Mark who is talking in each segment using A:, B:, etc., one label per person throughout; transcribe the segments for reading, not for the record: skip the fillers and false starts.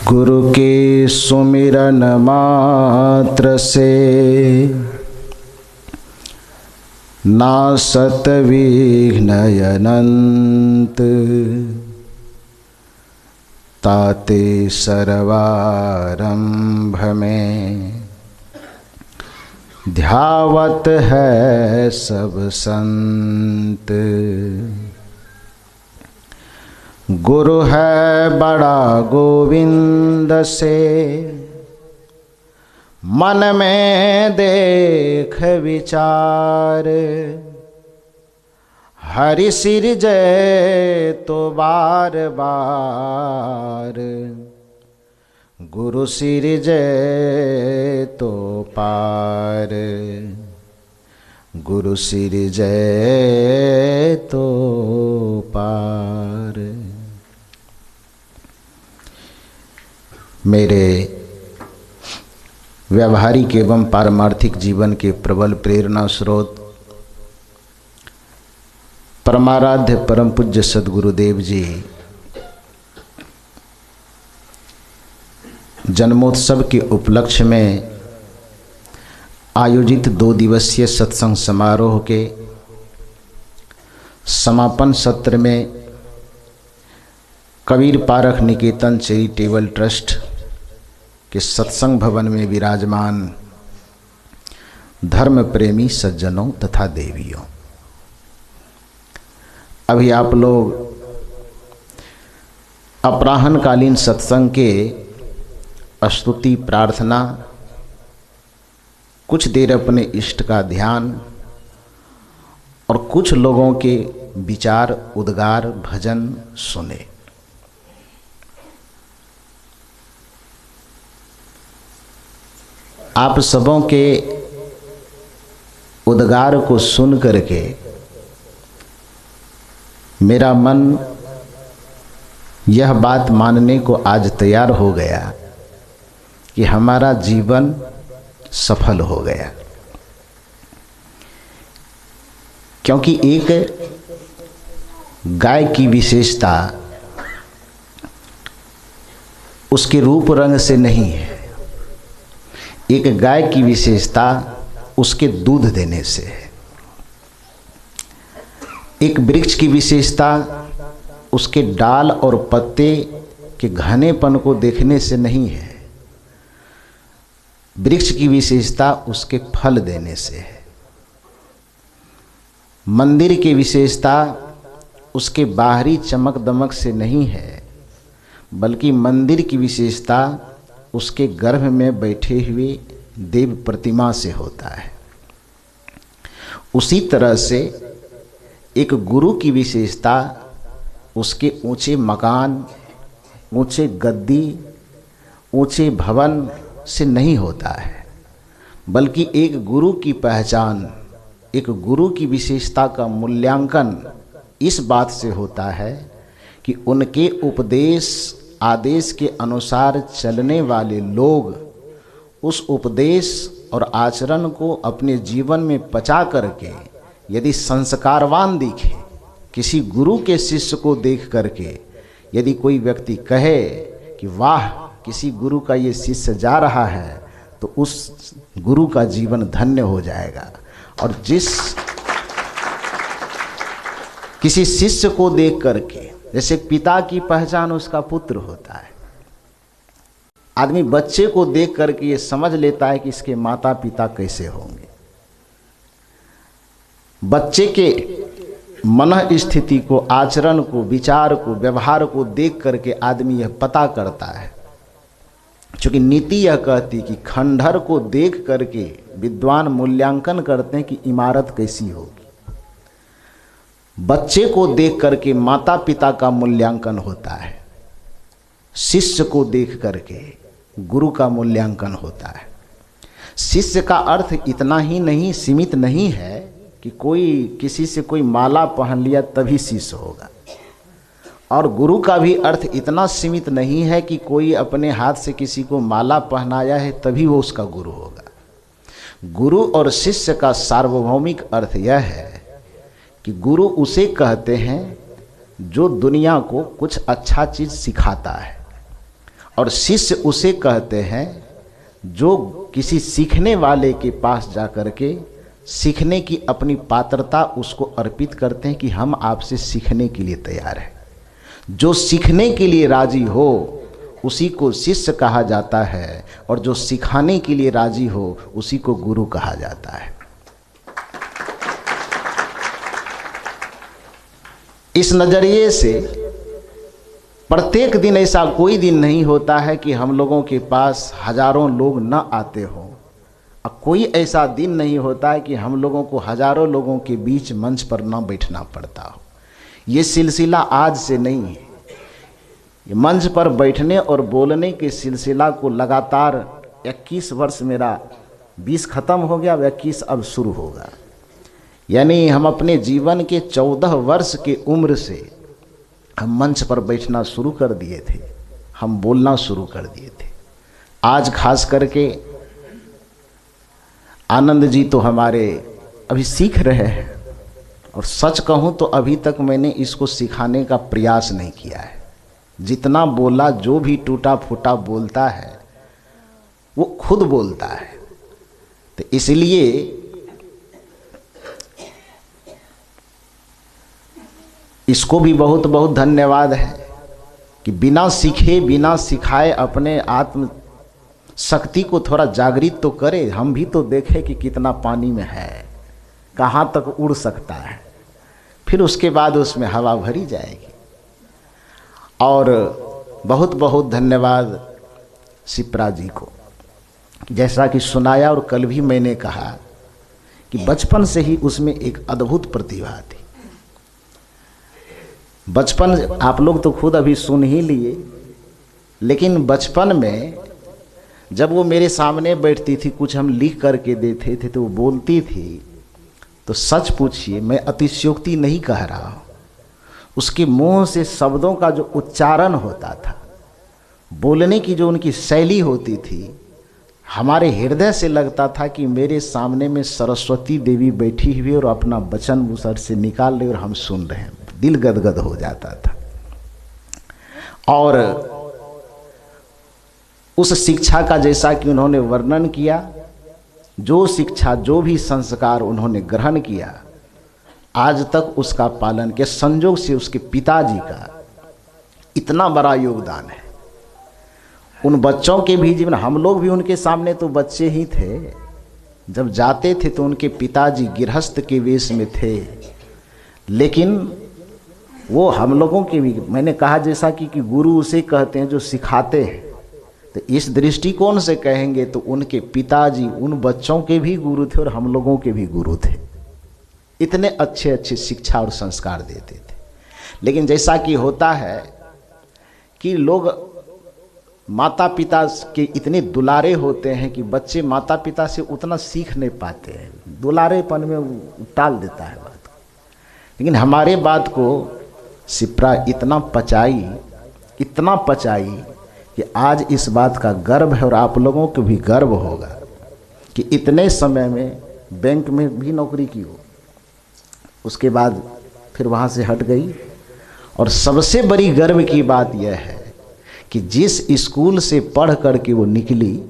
A: गुरु के सुमिरन मात्र से नासत विघ्न अनंत, ताते सर्वारंभ में ध्यावत है सब संत। गुरु है बड़ा गोविंद से मन में देख विचार, हरि सिर जय तो बार बार, गुरु सिर जय तो पार, गुरु सिर जय तो पार। मेरे व्यावहारिक एवं पारमार्थिक जीवन के प्रबल प्रेरणा स्रोत परमाराध्य परम पूज्य सद्गुरुदेव जी जन्मोत्सव के उपलक्ष्य में आयोजित 2 दिवसीय सत्संग समारोह के समापन सत्र में कबीर पारख निकेतन चैरिटेबल ट्रस्ट के सत्संग भवन में विराजमान धर्म प्रेमी सज्जनों तथा देवियों, अभी आप लोग अपराह्नकालीन सत्संग के स्तुति प्रार्थना, कुछ देर अपने इष्ट का ध्यान और कुछ लोगों के विचार उद्गार भजन सुने। आप सबों के उद्गार को सुन करके मेरा मन यह बात मानने को आज तैयार हो गया कि हमारा जीवन सफल हो गया, क्योंकि एक गाय की विशेषता उसके रूप रंग से नहीं है, एक गाय की विशेषता उसके दूध देने से है। एक वृक्ष की विशेषता उसके डाल और पत्ते के घनेपन को देखने से नहीं है, वृक्ष की विशेषता उसके फल देने से है। मंदिर की विशेषता उसके बाहरी चमक दमक से नहीं है, बल्कि मंदिर की विशेषता उसके गर्भ में बैठे हुए देव प्रतिमा से होता है। उसी तरह से एक गुरु की विशेषता उसके ऊंचे मकान, ऊंचे गद्दी, ऊंचे भवन से नहीं होता है, बल्कि एक गुरु की पहचान, एक गुरु की विशेषता का मूल्यांकन इस बात से होता है कि उनके उपदेश आदेश के अनुसार चलने वाले लोग उस उपदेश और आचरण को अपने जीवन में पचा करके यदि संस्कारवान दिखे, किसी गुरु के शिष्य को देख करके यदि कोई व्यक्ति कहे कि वाह किसी गुरु का ये शिष्य जा रहा है, तो उस गुरु का जीवन धन्य हो जाएगा। और जिस किसी शिष्य को देख करके, जैसे पिता की पहचान उसका पुत्र होता है, आदमी बच्चे को देख करके ये समझ लेता है कि इसके माता पिता कैसे होंगे। बच्चे के मन स्थिति को, आचरण को, विचार को, व्यवहार को देख करके आदमी यह पता करता है। क्योंकि नीति यह कहती कि खंडहर को देख करके विद्वान मूल्यांकन करते हैं कि इमारत कैसी होगी। बच्चे को देख करके माता पिता का मूल्यांकन होता है, शिष्य को देख करके गुरु का मूल्यांकन होता है। शिष्य का अर्थ इतना ही नहीं, सीमित नहीं है कि कोई किसी से कोई माला पहन लिया तभी शिष्य होगा, और गुरु का भी अर्थ इतना सीमित नहीं है कि कोई अपने हाथ से किसी को माला पहनाया है तभी वो उसका गुरु होगा। गुरु और शिष्य का सार्वभौमिक अर्थ यह है कि गुरु उसे कहते हैं जो दुनिया को कुछ अच्छा चीज़ सिखाता है, और शिष्य उसे कहते हैं जो किसी सीखने वाले के पास जा कर के सीखने की अपनी पात्रता उसको अर्पित करते हैं कि हम आपसे सीखने के लिए तैयार हैं। जो सीखने के लिए राजी हो उसी को शिष्य कहा जाता है, और जो सिखाने के लिए राजी हो उसी को गुरु कहा जाता है। इस नज़रिए से प्रत्येक दिन ऐसा कोई दिन नहीं होता है कि हम लोगों के पास हजारों लोग न आते हों, और कोई ऐसा दिन नहीं होता है कि हम लोगों को हजारों लोगों के बीच मंच पर न बैठना पड़ता हो। ये सिलसिला आज से नहीं है। ये मंच पर बैठने और बोलने के सिलसिला को लगातार 21 वर्ष, मेरा 20 ख़त्म हो गया, 21 अब शुरू होगा। यानी हम अपने जीवन के 14 वर्ष की उम्र से हम मंच पर बैठना शुरू कर दिए थे, हम बोलना शुरू कर दिए थे। आज खास करके आनंद जी तो हमारे अभी सीख रहे हैं, और सच कहूँ तो अभी तक मैंने इसको सिखाने का प्रयास नहीं किया है। जितना बोला, जो भी टूटा फूटा बोलता है वो खुद बोलता है। तो इसलिए इसको भी बहुत बहुत धन्यवाद है कि बिना सीखे बिना सिखाए अपने आत्म शक्ति को थोड़ा जागृत तो करे। हम भी तो देखें कि कितना पानी में है, कहाँ तक उड़ सकता है, फिर उसके बाद उसमें हवा भरी जाएगी। और बहुत बहुत धन्यवाद शिप्रा जी को, जैसा कि सुनाया और कल भी मैंने कहा कि बचपन से ही उसमें एक अद्भुत प्रतिभा थी। बचपन आप लोग तो खुद अभी सुन ही लिए, लेकिन बचपन में जब वो मेरे सामने बैठती थी, कुछ हम लिख करके देते थे तो वो बोलती थी, तो सच पूछिए, मैं अतिशयोक्ति नहीं कह रहा हूँ, उसके मुंह से शब्दों का जो उच्चारण होता था, बोलने की जो उनकी शैली होती थी, हमारे हृदय से लगता था कि मेरे सामने में सरस्वती देवी बैठी हुई और अपना वचन मुसर से निकाल रही और हम सुन रहे हैं। दिल गदगद हो जाता था। और उस शिक्षा का जैसा कि उन्होंने वर्णन किया, जो शिक्षा, जो भी संस्कार उन्होंने ग्रहण किया, आज तक उसका पालन किया। संयोग से उसके पिताजी का इतना बड़ा योगदान है उन बच्चों के भी जीवन। हम लोग भी उनके सामने तो बच्चे ही थे, जब जाते थे तो उनके पिताजी गृहस्थ के वेश में थे, लेकिन वो हम लोगों के भी, मैंने कहा जैसा कि गुरु उसे कहते हैं जो सिखाते हैं। तो इस दृष्टिकोण से कहेंगे तो उनके पिताजी उन बच्चों के भी गुरु थे और हम लोगों के भी गुरु थे। इतने अच्छे अच्छे शिक्षा और संस्कार देते थे। लेकिन जैसा कि होता है कि लोग माता पिता के इतने दुलारे होते हैं कि बच्चे माता पिता से उतना सीख नहीं पाते हैं, दुलारेपन में टाल देता है बात को। लेकिन हमारे बात को शिप्रा इतना पचाई कि आज इस बात का गर्व है, और आप लोगों को भी गर्व होगा कि इतने समय में बैंक में भी नौकरी की हो, उसके बाद फिर वहाँ से हट गई। और सबसे बड़ी गर्व की बात यह है कि जिस स्कूल से पढ़ करके वो निकली,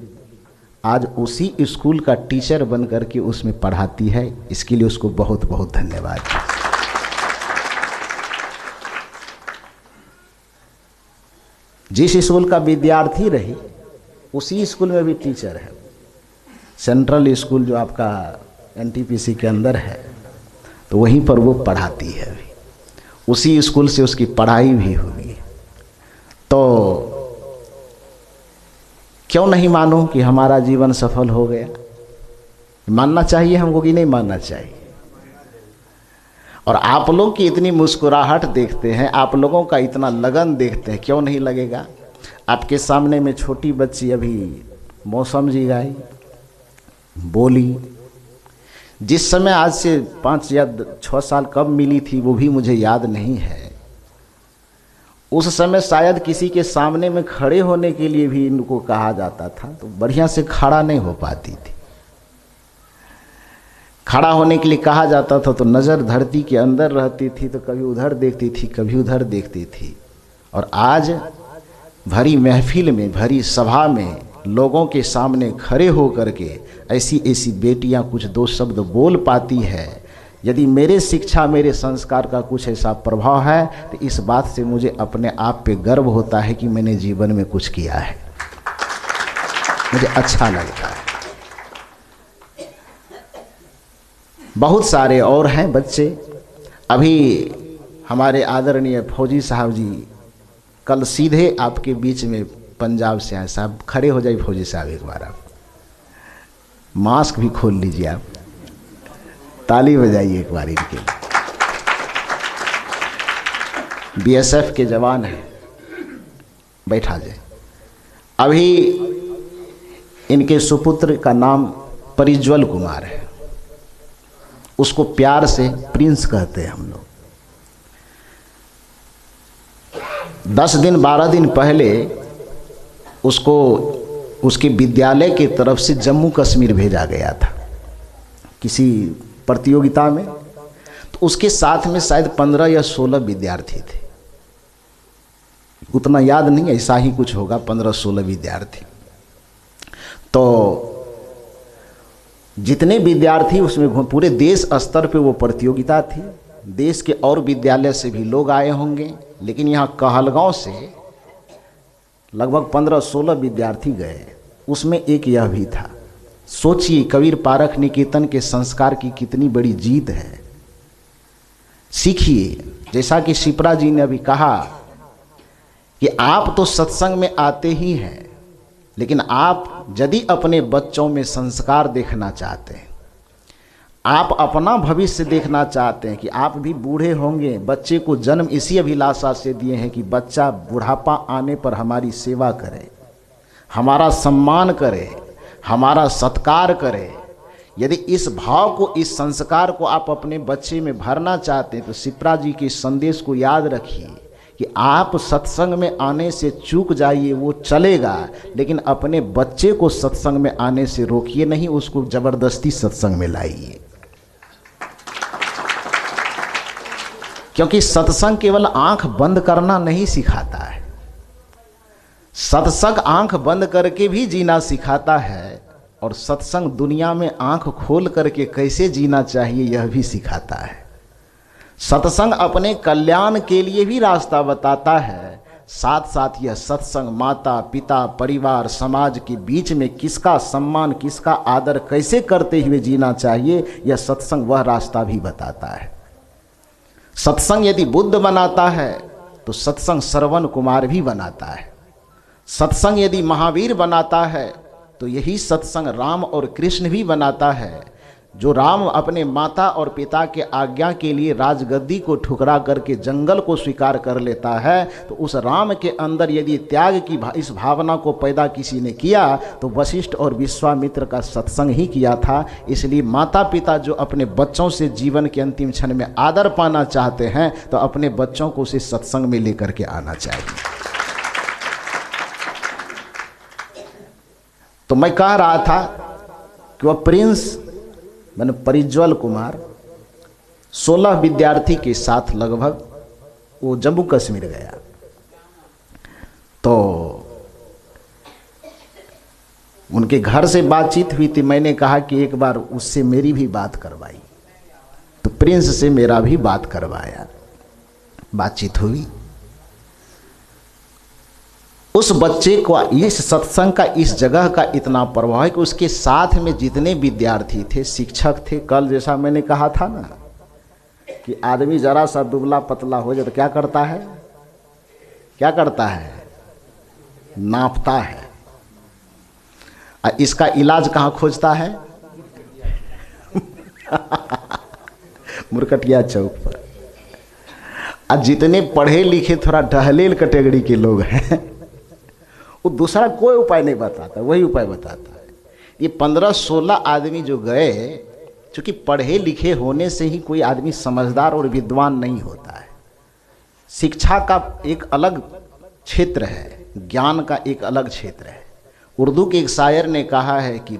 A: आज उसी स्कूल का टीचर बन करके उसमें पढ़ाती है। इसके लिए उसको बहुत बहुत धन्यवाद। जिस स्कूल का विद्यार्थी रही उसी स्कूल में भी टीचर है। सेंट्रल स्कूल जो आपका एनटीपीसी के अंदर है, तो वहीं पर वो पढ़ाती है। उसी स्कूल से उसकी पढ़ाई भी हुई। तो क्यों नहीं मानूं कि हमारा जीवन सफल हो गया? मानना चाहिए हमको कि नहीं मानना चाहिए? और आप लोग की इतनी मुस्कुराहट देखते हैं, आप लोगों का इतना लगन देखते हैं, क्यों नहीं लगेगा। आपके सामने में छोटी बच्ची अभी मौसम जी गाई, बोली। जिस समय आज से 5 या 6 साल कब मिली थी वो भी मुझे याद नहीं है। उस समय शायद किसी के सामने में खड़े होने के लिए भी इनको कहा जाता था, तो बढ़िया से खड़ा नहीं हो पाती थी। खड़ा होने के लिए कहा जाता था तो नज़र धरती के अंदर रहती थी, तो कभी उधर देखती थी, कभी उधर देखती थी। और आज भरी महफिल में, भरी सभा में, लोगों के सामने खड़े हो करके ऐसी ऐसी बेटियां कुछ 2 शब्द बोल पाती है। यदि मेरे शिक्षा, मेरे संस्कार का कुछ ऐसा प्रभाव है तो इस बात से मुझे अपने आप पे गर्व होता है कि मैंने जीवन में कुछ किया है, मुझे अच्छा लगता है। बहुत सारे और हैं बच्चे। अभी हमारे आदरणीय फौजी साहब जी कल सीधे आपके बीच में पंजाब से आए। साहब खड़े हो जाइए फौजी साहब, एक बार आप मास्क भी खोल लीजिए, आप ताली बजाइए एक बार इनके। बीएसएफ के जवान हैं, बैठा जाए। अभी इनके सुपुत्र का नाम परिज्वल कुमार है, उसको प्यार से प्रिंस कहते हैं हम लोग। 10 दिन 12 दिन पहले उसको उसके विद्यालय की तरफ से जम्मू कश्मीर भेजा गया था किसी प्रतियोगिता में। तो उसके साथ में शायद 15 या 16 विद्यार्थी थे, उतना याद नहीं, ऐसा ही कुछ होगा, 15-16 विद्यार्थी। तो जितने विद्यार्थी उसमें, पूरे देश स्तर पे वो प्रतियोगिता थी। देश के और विद्यालय से भी लोग आए होंगे, लेकिन यहाँ कहलगांव से लगभग 15-16 विद्यार्थी गए, उसमें एक यह भी था। सोचिए कबीर पारख निकेतन के संस्कार की कितनी बड़ी जीत है। सीखिए, जैसा कि शिप्रा जी ने अभी कहा कि आप तो सत्संग में आते ही हैं, लेकिन आप यदि अपने बच्चों में संस्कार देखना चाहते हैं, आप अपना भविष्य देखना चाहते हैं कि आप भी बूढ़े होंगे, बच्चे को जन्म इसी अभिलाषा से दिए हैं कि बच्चा बुढ़ापा आने पर हमारी सेवा करे, हमारा सम्मान करे, हमारा सत्कार करे। यदि इस भाव को, इस संस्कार को आप अपने बच्चे में भरना चाहते हैं तो शिप्रा जी के संदेश को याद रखिए कि आप सत्संग में आने से चूक जाइए, वो चलेगा, लेकिन अपने बच्चे को सत्संग में आने से रोकिए नहीं, उसको जबरदस्ती सत्संग में लाइए। क्योंकि सत्संग केवल आंख बंद करना नहीं सिखाता है, सत्संग आंख बंद करके भी जीना सिखाता है, और सत्संग दुनिया में आंख खोल करके कैसे जीना चाहिए यह भी सिखाता है। सत्संग अपने कल्याण के लिए भी रास्ता बताता है, साथ साथ यह सत्संग माता पिता परिवार समाज के बीच में किसका सम्मान, किसका आदर कैसे करते हुए जीना चाहिए, यह सत्संग वह रास्ता भी बताता है। सत्संग यदि बुद्ध बनाता है तो सत्संग श्रवण कुमार भी बनाता है। सत्संग यदि महावीर बनाता है तो यही सत्संग राम और कृष्ण भी बनाता है। जो राम अपने माता और पिता के आज्ञा के लिए राजगद्दी को ठुकरा करके जंगल को स्वीकार कर लेता है, तो उस राम के अंदर यदि त्याग की इस भावना को पैदा किसी ने किया तो वशिष्ठ और विश्वामित्र का सत्संग ही किया था। इसलिए माता पिता जो अपने बच्चों से जीवन के अंतिम क्षण में आदर पाना चाहते हैं तो अपने बच्चों को उसे सत्संग में लेकर के आना चाहिए। तो मैं कह रहा था कि वह प्रिंस मैंने परिज्वल कुमार 16 विद्यार्थी के साथ लगभग वो जम्मू कश्मीर गया। तो उनके घर से बातचीत हुई थी, मैंने कहा कि एक बार उससे मेरी भी बात करवाई, तो प्रिंस से मेरा भी बात करवाया, बातचीत हुई। उस बच्चे को इस सत्संग का, इस जगह का इतना प्रभाव है कि उसके साथ में जितने विद्यार्थी थे, शिक्षक थे, कल जैसा मैंने कहा था ना कि आदमी जरा सा दुबला पतला हो जाए तो क्या करता है, क्या करता है, नापता है। इसका इलाज कहाँ खोजता है मुरकटिया चौक पर। आज जितने पढ़े लिखे थोड़ा ढहलेल कैटेगरी के लोग हैं वो दूसरा कोई उपाय नहीं बताता, वही उपाय बताता है। ये 15-16 आदमी जो गए, चूँकि पढ़े लिखे होने से ही कोई आदमी समझदार और विद्वान नहीं होता है। शिक्षा का एक अलग क्षेत्र है, ज्ञान का एक अलग क्षेत्र है। उर्दू के एक शायर ने कहा है कि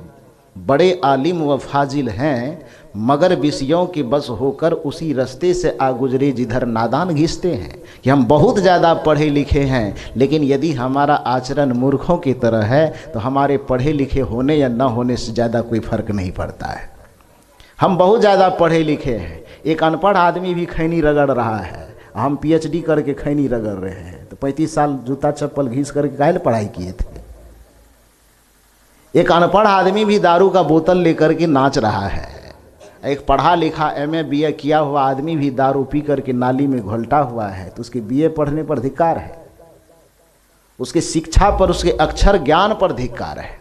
A: बड़े आलिम व फाजिल हैं, मगर विषयों के बस होकर उसी रास्ते से आ गुजरे जिधर नादान घिसते हैं। कि हम बहुत ज़्यादा पढ़े लिखे हैं, लेकिन यदि हमारा आचरण मूर्खों की तरह है तो हमारे पढ़े लिखे होने या न होने से ज़्यादा कोई फर्क नहीं पड़ता है। हम बहुत ज़्यादा पढ़े लिखे हैं, एक अनपढ़ आदमी भी खैनी रगड़ रहा है, हम PhD करके खैनी रगड़ रहे हैं, तो 35 साल जूता चप्पल घिस करके काहे पढ़ाई किए थे। एक अनपढ़ आदमी भी दारू का बोतल लेकर के नाच रहा है, एक पढ़ा लिखा MA BA किया हुआ आदमी भी दारू पी करके नाली में घोलटा हुआ है, तो उसके BA पढ़ने पर धिक्कार है, उसके शिक्षा पर, उसके अक्षर ज्ञान पर धिक्कार है।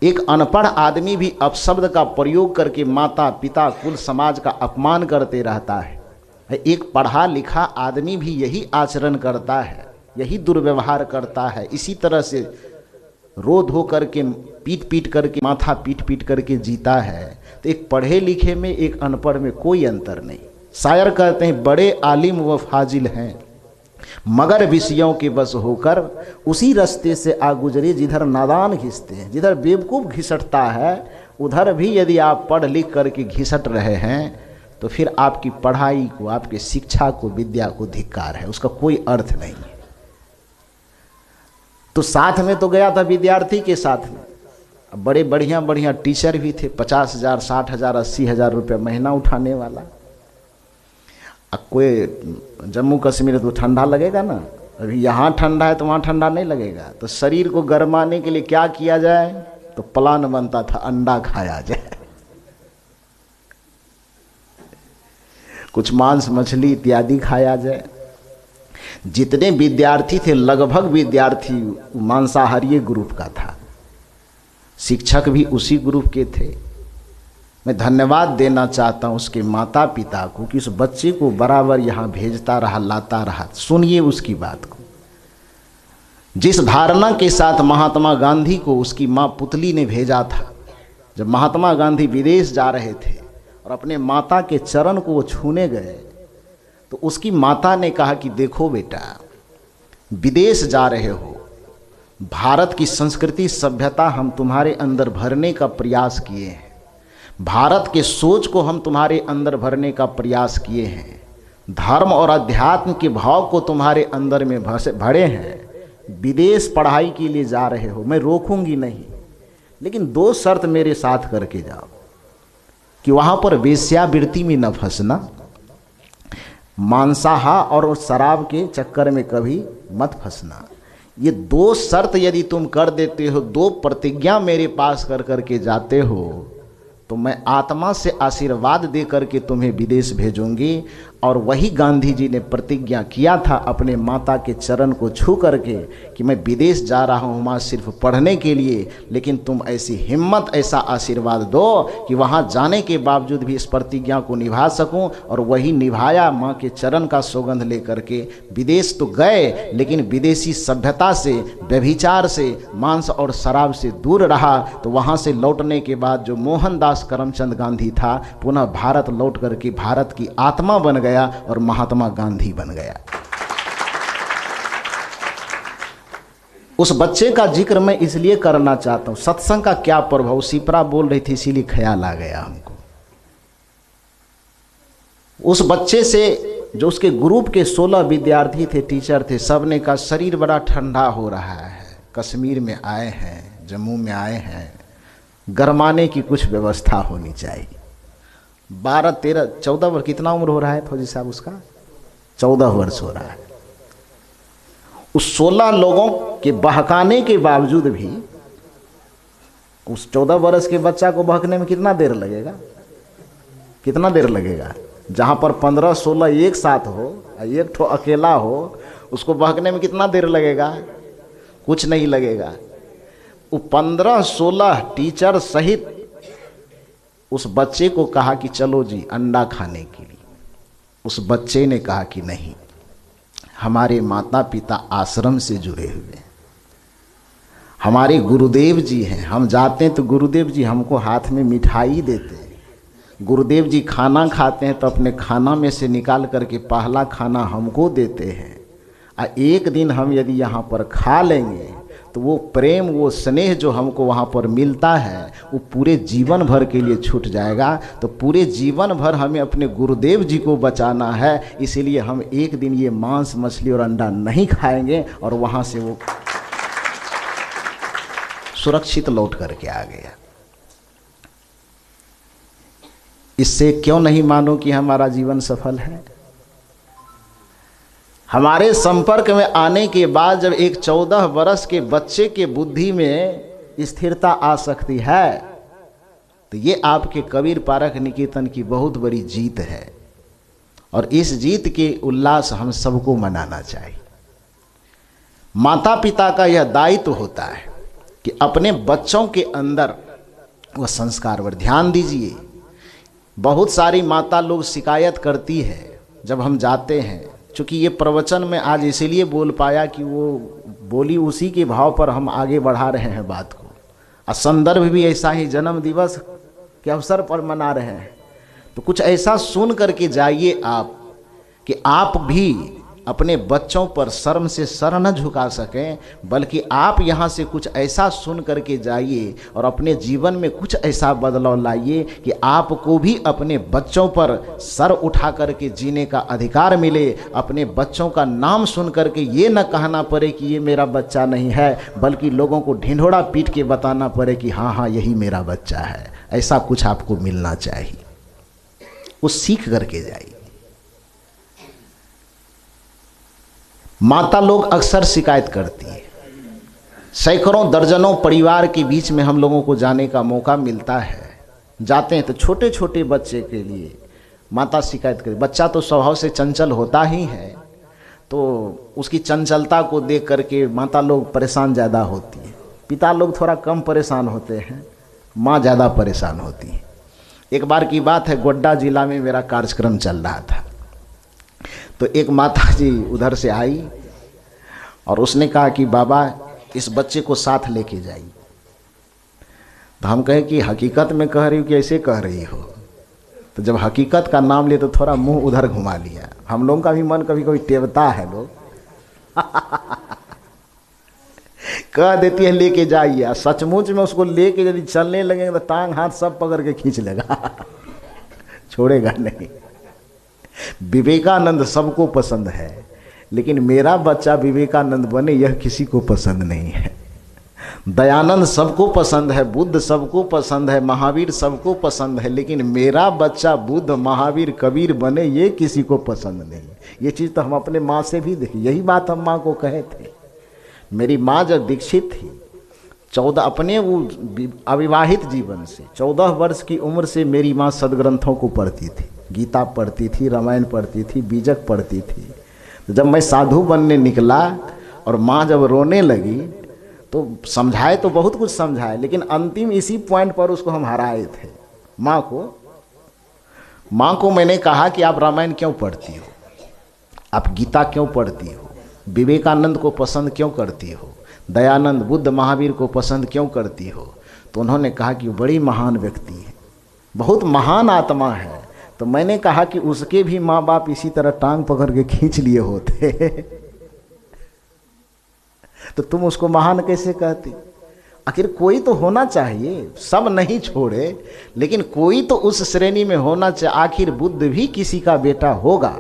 A: एक अनपढ़ आदमी भी अपशब्द का प्रयोग करके माता पिता कुल समाज का अपमान करते रहता है। एक पढ़ा लिखा आदमी भी यही आचरण करता है, यही दुर्व्यवहार करता है, इसी तरह से रो धो करके पीट पीट करके माथा पीट पीट करके जीता है। तो एक पढ़े लिखे में एक अनपढ़ में कोई अंतर नहीं। शायर कहते हैं बड़े आलिम व फाजिल हैं, मगर विषयों के बस होकर उसी रास्ते से आ गुजरे जिधर नादान घिसते हैं। जिधर बेवकूफ़ घिसटता है उधर भी यदि आप पढ़ लिख करके घिसट रहे हैं तो फिर आपकी पढ़ाई को, आपकी शिक्षा को, विद्या को धिक्कार है, उसका कोई अर्थ नहीं है। तो साथ में तो गया था विद्यार्थी के साथ में, अब बड़े बढ़िया बढ़िया टीचर भी थे, 50,000 60,000 80,000 रुपये महीना उठाने वाला। अब कोई जम्मू कश्मीर तो ठंडा लगेगा ना, अभी यहाँ ठंडा है तो वहाँ ठंडा नहीं लगेगा। तो शरीर को गर्माने के लिए क्या किया जाए, तो प्लान बनता था अंडा खाया जाए, कुछ मांस मछली इत्यादि खाया जाए। जितने विद्यार्थी थे लगभग विद्यार्थी मांसाहारी ग्रुप का था, शिक्षक भी उसी ग्रुप के थे। मैं धन्यवाद देना चाहता हूँ उसके माता पिता को कि उस बच्चे को बराबर यहाँ भेजता रहा, लाता रहा। सुनिए उसकी बात को, जिस धारणा के साथ महात्मा गांधी को उसकी माँ पुतली ने भेजा था। जब महात्मा गांधी विदेश जा रहे थे और अपने माता के चरण को वो छूने गए तो उसकी माता ने कहा कि देखो बेटा, विदेश जा रहे हो, भारत की संस्कृति सभ्यता हम तुम्हारे अंदर भरने का प्रयास किए हैं, भारत के सोच को हम तुम्हारे अंदर भरने का प्रयास किए हैं, धर्म और अध्यात्म के भाव को तुम्हारे अंदर में भरे हैं। विदेश पढ़ाई के लिए जा रहे हो, मैं रोकूंगी नहीं, लेकिन 2 शर्त मेरे साथ करके जाओ कि वहाँ पर वेश्यावृत्ति में न फंसना, मांसाहार और शराब के चक्कर में कभी मत फंसना। ये 2 शर्त यदि तुम कर देते हो, 2 प्रतिज्ञा मेरे पास कर करके जाते हो, तो मैं आत्मा से आशीर्वाद दे करके तुम्हें विदेश भेजूंगी। और वही गांधी जी ने प्रतिज्ञा किया था अपने माता के चरण को छू करके कि मैं विदेश जा रहा हूँ माँ सिर्फ पढ़ने के लिए, लेकिन तुम ऐसी हिम्मत, ऐसा आशीर्वाद दो कि वहाँ जाने के बावजूद भी इस प्रतिज्ञा को निभा सकूँ। और वही निभाया, माँ के चरण का सौगंध लेकर के विदेश तो गए, लेकिन विदेशी सभ्यता से, व्यभिचार से, मांस और शराब से दूर रहा। तो वहाँ से लौटने के बाद जो मोहनदास करमचंद गांधी था, पुनः भारत लौट करके भारत की आत्मा बन गया और महात्मा गांधी बन गया। उस बच्चे का जिक्र मैं इसलिए करना चाहता हूं, सत्संग का क्या प्रभाव, शिप्रा बोल रही थी इसीलिए ख्याल आ गया हमको। उस बच्चे से जो उसके ग्रुप के 16 विद्यार्थी थे, टीचर थे, सब ने कहा शरीर बड़ा ठंडा हो रहा है, कश्मीर में आए हैं, जम्मू में आए हैं, गरमाने की कुछ व्यवस्था होनी चाहिए। 12 13 14 वर्ष, कितना उम्र हो रहा है फौजी साहब उसका? 14 वर्ष हो रहा है। उस 16 लोगों के बहकाने के बावजूद भी उस 14 वर्ष के बच्चा को बहकने में कितना देर लगेगा? कितना देर लगेगा? जहाँ पर 15 16 एक साथ हो, एक ठो अकेला हो, उसको बहकने में कितना देर लगेगा? कुछ नहीं लगेगा। वो 15 16 टीचर सहित उस बच्चे को कहा कि चलो जी अंडा खाने के लिए। उस बच्चे ने कहा कि नहीं, हमारे माता पिता आश्रम से जुड़े हुए, हमारे गुरुदेव जी हैं, हम जाते हैं तो गुरुदेव जी हमको हाथ में मिठाई देते हैं, गुरुदेव जी खाना खाते हैं तो अपने खाना में से निकाल करके पहला खाना हमको देते हैं। एक दिन हम यदि यहाँ पर खा लेंगे तो वो प्रेम, वो स्नेह जो हमको वहाँ पर मिलता है वो पूरे जीवन भर के लिए छूट जाएगा। तो पूरे जीवन भर हमें अपने गुरुदेव जी को बचाना है, इसीलिए हम एक दिन ये मांस मछली और अंडा नहीं खाएंगे। और वहाँ से वो सुरक्षित लौट करके आ गया। इससे क्यों नहीं मानो कि हमारा जीवन सफल है? हमारे संपर्क में आने के बाद जब एक 14 वर्ष के बच्चे के बुद्धि में स्थिरता आ सकती है तो ये आपके कबीर पारख निकेतन की बहुत बड़ी जीत है। और इस जीत के उल्लास हम सबको मनाना चाहिए। माता पिता का यह दायित्व होता है कि अपने बच्चों के अंदर वह संस्कार पर ध्यान दीजिए। बहुत सारी माता लोग शिकायत करती है जब हम जाते हैं, चूँकि ये प्रवचन में आज इसीलिए बोल पाया कि वो बोली उसी के भाव पर हम आगे बढ़ा रहे हैं बात को, और संदर्भ भी ऐसा ही जन्म दिवस के अवसर पर मना रहे हैं। तो कुछ ऐसा सुन करके जाइए आप कि आप भी अपने बच्चों पर शर्म से सर न झुका सकें, बल्कि आप यहाँ से कुछ ऐसा सुन करके जाइए और अपने जीवन में कुछ ऐसा बदलाव लाइए कि आपको भी अपने बच्चों पर सर उठा करके जीने का अधिकार मिले। अपने बच्चों का नाम सुन करके ये न कहना पड़े कि ये मेरा बच्चा नहीं है, बल्कि लोगों को ढिंढोरा पीट के बताना पड़े कि हाँ हाँ यही मेरा बच्चा है। ऐसा कुछ आपको मिलना चाहिए, वो सीख करके जाइए। माता लोग अक्सर शिकायत करती है, सैकड़ों दर्जनों परिवार के बीच में हम लोगों को जाने का मौका मिलता है। जाते हैं तो छोटे छोटे बच्चे के लिए माता शिकायत करती। बच्चा तो स्वभाव से चंचल होता ही है, तो उसकी चंचलता को देख करके माता लोग परेशान ज़्यादा होती है। पिता लोग थोड़ा कम परेशान होते हैं, माँ ज़्यादा परेशान होती है। एक बार की बात है, गोड्डा जिला में मेरा कार्यक्रम चल रहा था, तो एक माता जी उधर से आई और उसने कहा कि बाबा इस बच्चे को साथ लेके जाइए। तो हम कहे कि हकीकत में कह रही हो कि ऐसे कह रही हो? तो जब हकीकत का नाम लिए तो थोड़ा मुंह उधर घुमा लिया। हम लोगों का भी मन कभी कभी टेवता है, लोग कह देती है लेके जाइए, सचमुच में उसको लेके यदि चलने लगेंगे तो टांग हाथ सब पकड़ के खींच लेगा छोड़ेगा नहीं। विवेकानंद सबको पसंद है, लेकिन मेरा बच्चा विवेकानंद बने यह किसी को पसंद नहीं है। दयानंद सबको पसंद है, बुद्ध सबको पसंद है, महावीर सबको पसंद है, लेकिन मेरा बच्चा बुद्ध महावीर कबीर बने ये किसी को पसंद नहीं। ये चीज़ तो हम अपने माँ से भी देखी, यही बात हम माँ को कहे थे। मेरी माँ जब दीक्षित थी 14 अपने वो अविवाहित जीवन से 14 वर्ष की उम्र से मेरी माँ सदग्रंथों को पढ़ती थी, गीता पढ़ती थी, रामायण पढ़ती थी, बीजक पढ़ती थी। तो जब मैं साधु बनने निकला और माँ जब रोने लगी तो समझाए तो बहुत कुछ समझाए, लेकिन अंतिम इसी पॉइंट पर उसको हम हराए थे। माँ को मैंने कहा कि आप रामायण क्यों पढ़ती हो, आप गीता क्यों पढ़ती हो, विवेकानंद को पसंद क्यों करती हो, दयानंद बुद्ध महावीर को पसंद क्यों करती हो? तो उन्होंने कहा कि वो बड़ी महान व्यक्ति है, बहुत महान आत्मा है। तो मैंने कहा कि उसके भी माँ बाप इसी तरह टांग पकड़ के खींच लिए होते तो तुम उसको महान कैसे कहती? आखिर कोई तो होना चाहिए, सब नहीं छोड़े, लेकिन कोई तो उस श्रेणी में होना चाहिए। आखिर बुद्ध भी किसी का बेटा होगा,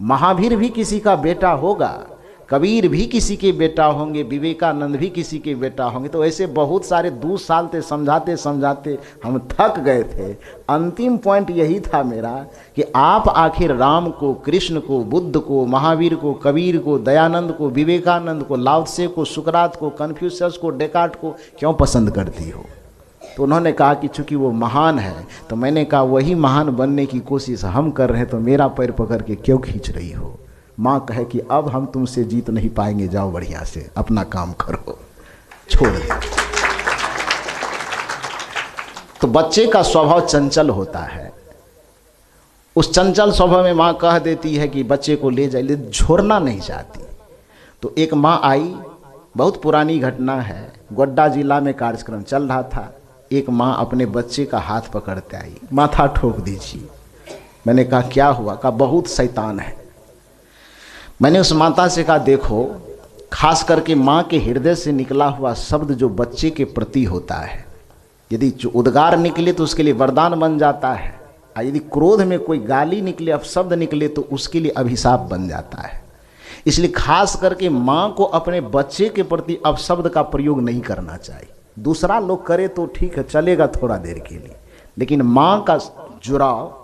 A: महावीर भी किसी का बेटा होगा, कबीर भी किसी के बेटा होंगे, विवेकानंद भी किसी के बेटा होंगे। तो ऐसे बहुत सारे 2 साल से समझाते समझाते हम थक गए थे। अंतिम पॉइंट यही था मेरा कि आप आखिर राम को, कृष्ण को, बुद्ध को, महावीर को, कबीर को, दयानंद को, विवेकानंद को, लाओ त्से को, सुकरात को, कन्फ्यूशियस को, डेकार्ट को क्यों पसंद करती हो? तो उन्होंने कहा कि चूंकि वो महान है, तो मैंने कहा वही महान बनने की कोशिश हम कर रहे हैं, तो मेरा पैर पकड़ के क्यों खींच रही हो? माँ कहे कि अब हम तुमसे जीत नहीं पाएंगे, जाओ बढ़िया से अपना काम करो, छोड़ दे। तो बच्चे का स्वभाव चंचल होता है, उस चंचल स्वभाव में माँ कह देती है कि बच्चे को ले जाए, लेकिन छोड़ना नहीं चाहती। तो एक माँ आई, बहुत पुरानी घटना है, गोड्डा जिला में कार्यक्रम चल रहा था। एक माँ अपने बच्चे का हाथ पकड़ते आई, माथा ठोक दीजिए। मैंने कहा क्या हुआ? कहा बहुत शैतान है। मैंने उस माता से कहा देखो, खास करके माँ के हृदय से निकला हुआ शब्द जो बच्चे के प्रति होता है, यदि जो उद्गार निकले तो उसके लिए वरदान बन जाता है, और यदि क्रोध में कोई गाली निकले, अपशब्द निकले तो उसके लिए अभिशाप बन जाता है। इसलिए खास करके माँ को अपने बच्चे के प्रति अपशब्द का प्रयोग नहीं करना चाहिए। दूसरा लोग करे तो ठीक है, चलेगा थोड़ा देर के लिए, लेकिन माँ का जुड़ाव,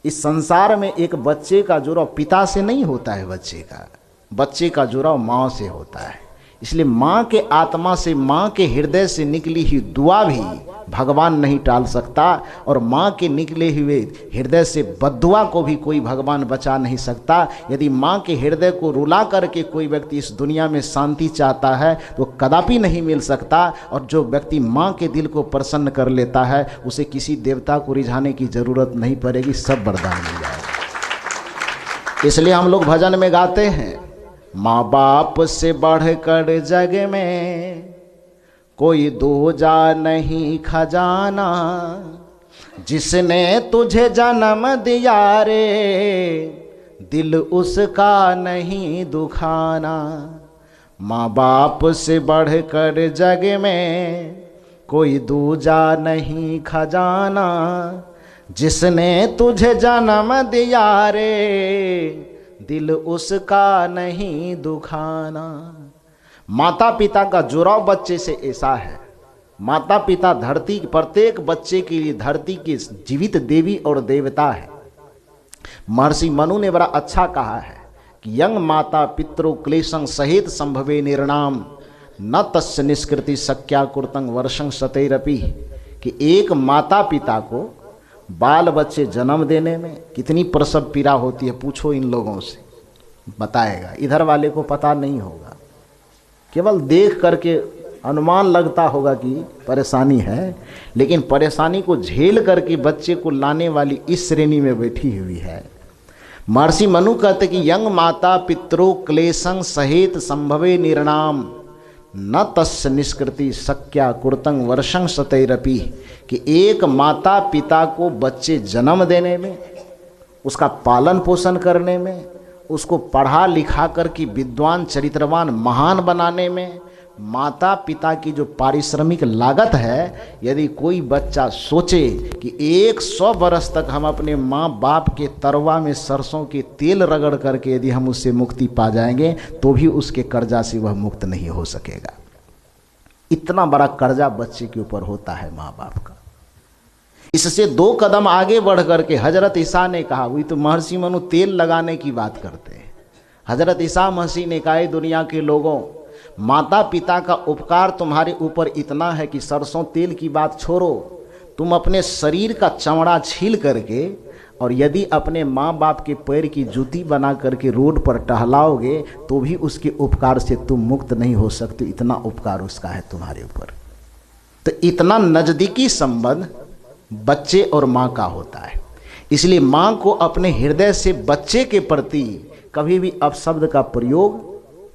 A: इस संसार में एक बच्चे का जुड़ाव पिता से नहीं होता है, बच्चे का जुड़ाव माँ से होता है। इसलिए माँ के आत्मा से, माँ के हृदय से निकली हुई दुआ भी भगवान नहीं टाल सकता, और माँ के निकले हुए हृदय से बद्दुआ को भी कोई भगवान बचा नहीं सकता। यदि माँ के हृदय को रुला करके कोई व्यक्ति इस दुनिया में शांति चाहता है तो कदापि नहीं मिल सकता, और जो व्यक्ति माँ के दिल को प्रसन्न कर लेता है उसे किसी देवता को रिझाने की जरूरत नहीं पड़ेगी, सब वरदान मिल जाएगा। इसलिए हम लोग भजन में गाते हैं, माँ बाप से बढ़कर जग में कोई दूजा नहीं खजाना, जिसने तुझे जन्म दिया रे दिल उसका नहीं दुखाना। माँ बाप से बढ़कर जग में कोई दूजा नहीं खजाना, जिसने तुझे जन्म दिया रे दिल उसका नहीं दुखाना। माता पिता का जुड़ाव बच्चे से ऐसा है, माता पिता धरती, प्रत्येक बच्चे के लिए धरती की जीवित देवी और देवता है। महर्षि मनु ने बड़ा अच्छा कहा है कि यंग माता पितरो क्लेशं सहित संभवे निर्णाम, न तस्य निष्कृति शक्या कुर्तंग वर्षं सतैरपि। कि एक माता पिता को बाल बच्चे जन्म देने में कितनी प्रसव पीड़ा होती है, पूछो इन लोगों से, बताएगा। इधर वाले को पता नहीं होगा, केवल देख करके अनुमान लगता होगा कि परेशानी है, लेकिन परेशानी को झेल करके बच्चे को लाने वाली इस श्रेणी में बैठी हुई है। महर्षि मनु कहते कि यंग माता पितरो क्लेशं सहित संभवे निर्णाम, न तस्य निष्कृति शक्या कुर्तंग वर्षं सतैरपि। कि एक माता पिता को बच्चे जन्म देने में, उसका पालन पोषण करने में, उसको पढ़ा लिखा कर के विद्वान चरित्रवान महान बनाने में माता पिता की जो पारिश्रमिक लागत है, यदि कोई बच्चा सोचे कि 100 वर्ष तक हम अपने माँ बाप के तरवा में सरसों के तेल रगड़ करके यदि हम उससे मुक्ति पा जाएंगे तो भी उसके कर्जा से वह मुक्त नहीं हो सकेगा। इतना बड़ा कर्जा बच्चे के ऊपर होता है माँ बाप का। इससे 2 कदम आगे बढ़ करके हजरत ईसा ने कहा, वही तो महर्षि मनु तेल लगाने की बात करते हैं। हजरत ईसा मसीह ने कहा, दुनिया के लोगों, माता पिता का उपकार तुम्हारे ऊपर इतना है कि सरसों तेल की बात छोड़ो, तुम अपने शरीर का चमड़ा छील करके और यदि अपने माँ बाप के पैर की जूती बना करके रोड पर टहलाओगे तो भी उसके उपकार से तुम मुक्त नहीं हो सकते। इतना उपकार उसका है तुम्हारे ऊपर। तो इतना नज़दीकी संबंध बच्चे और माँ का होता है। इसलिए माँ को अपने हृदय से बच्चे के प्रति कभी भी अपशब्द का प्रयोग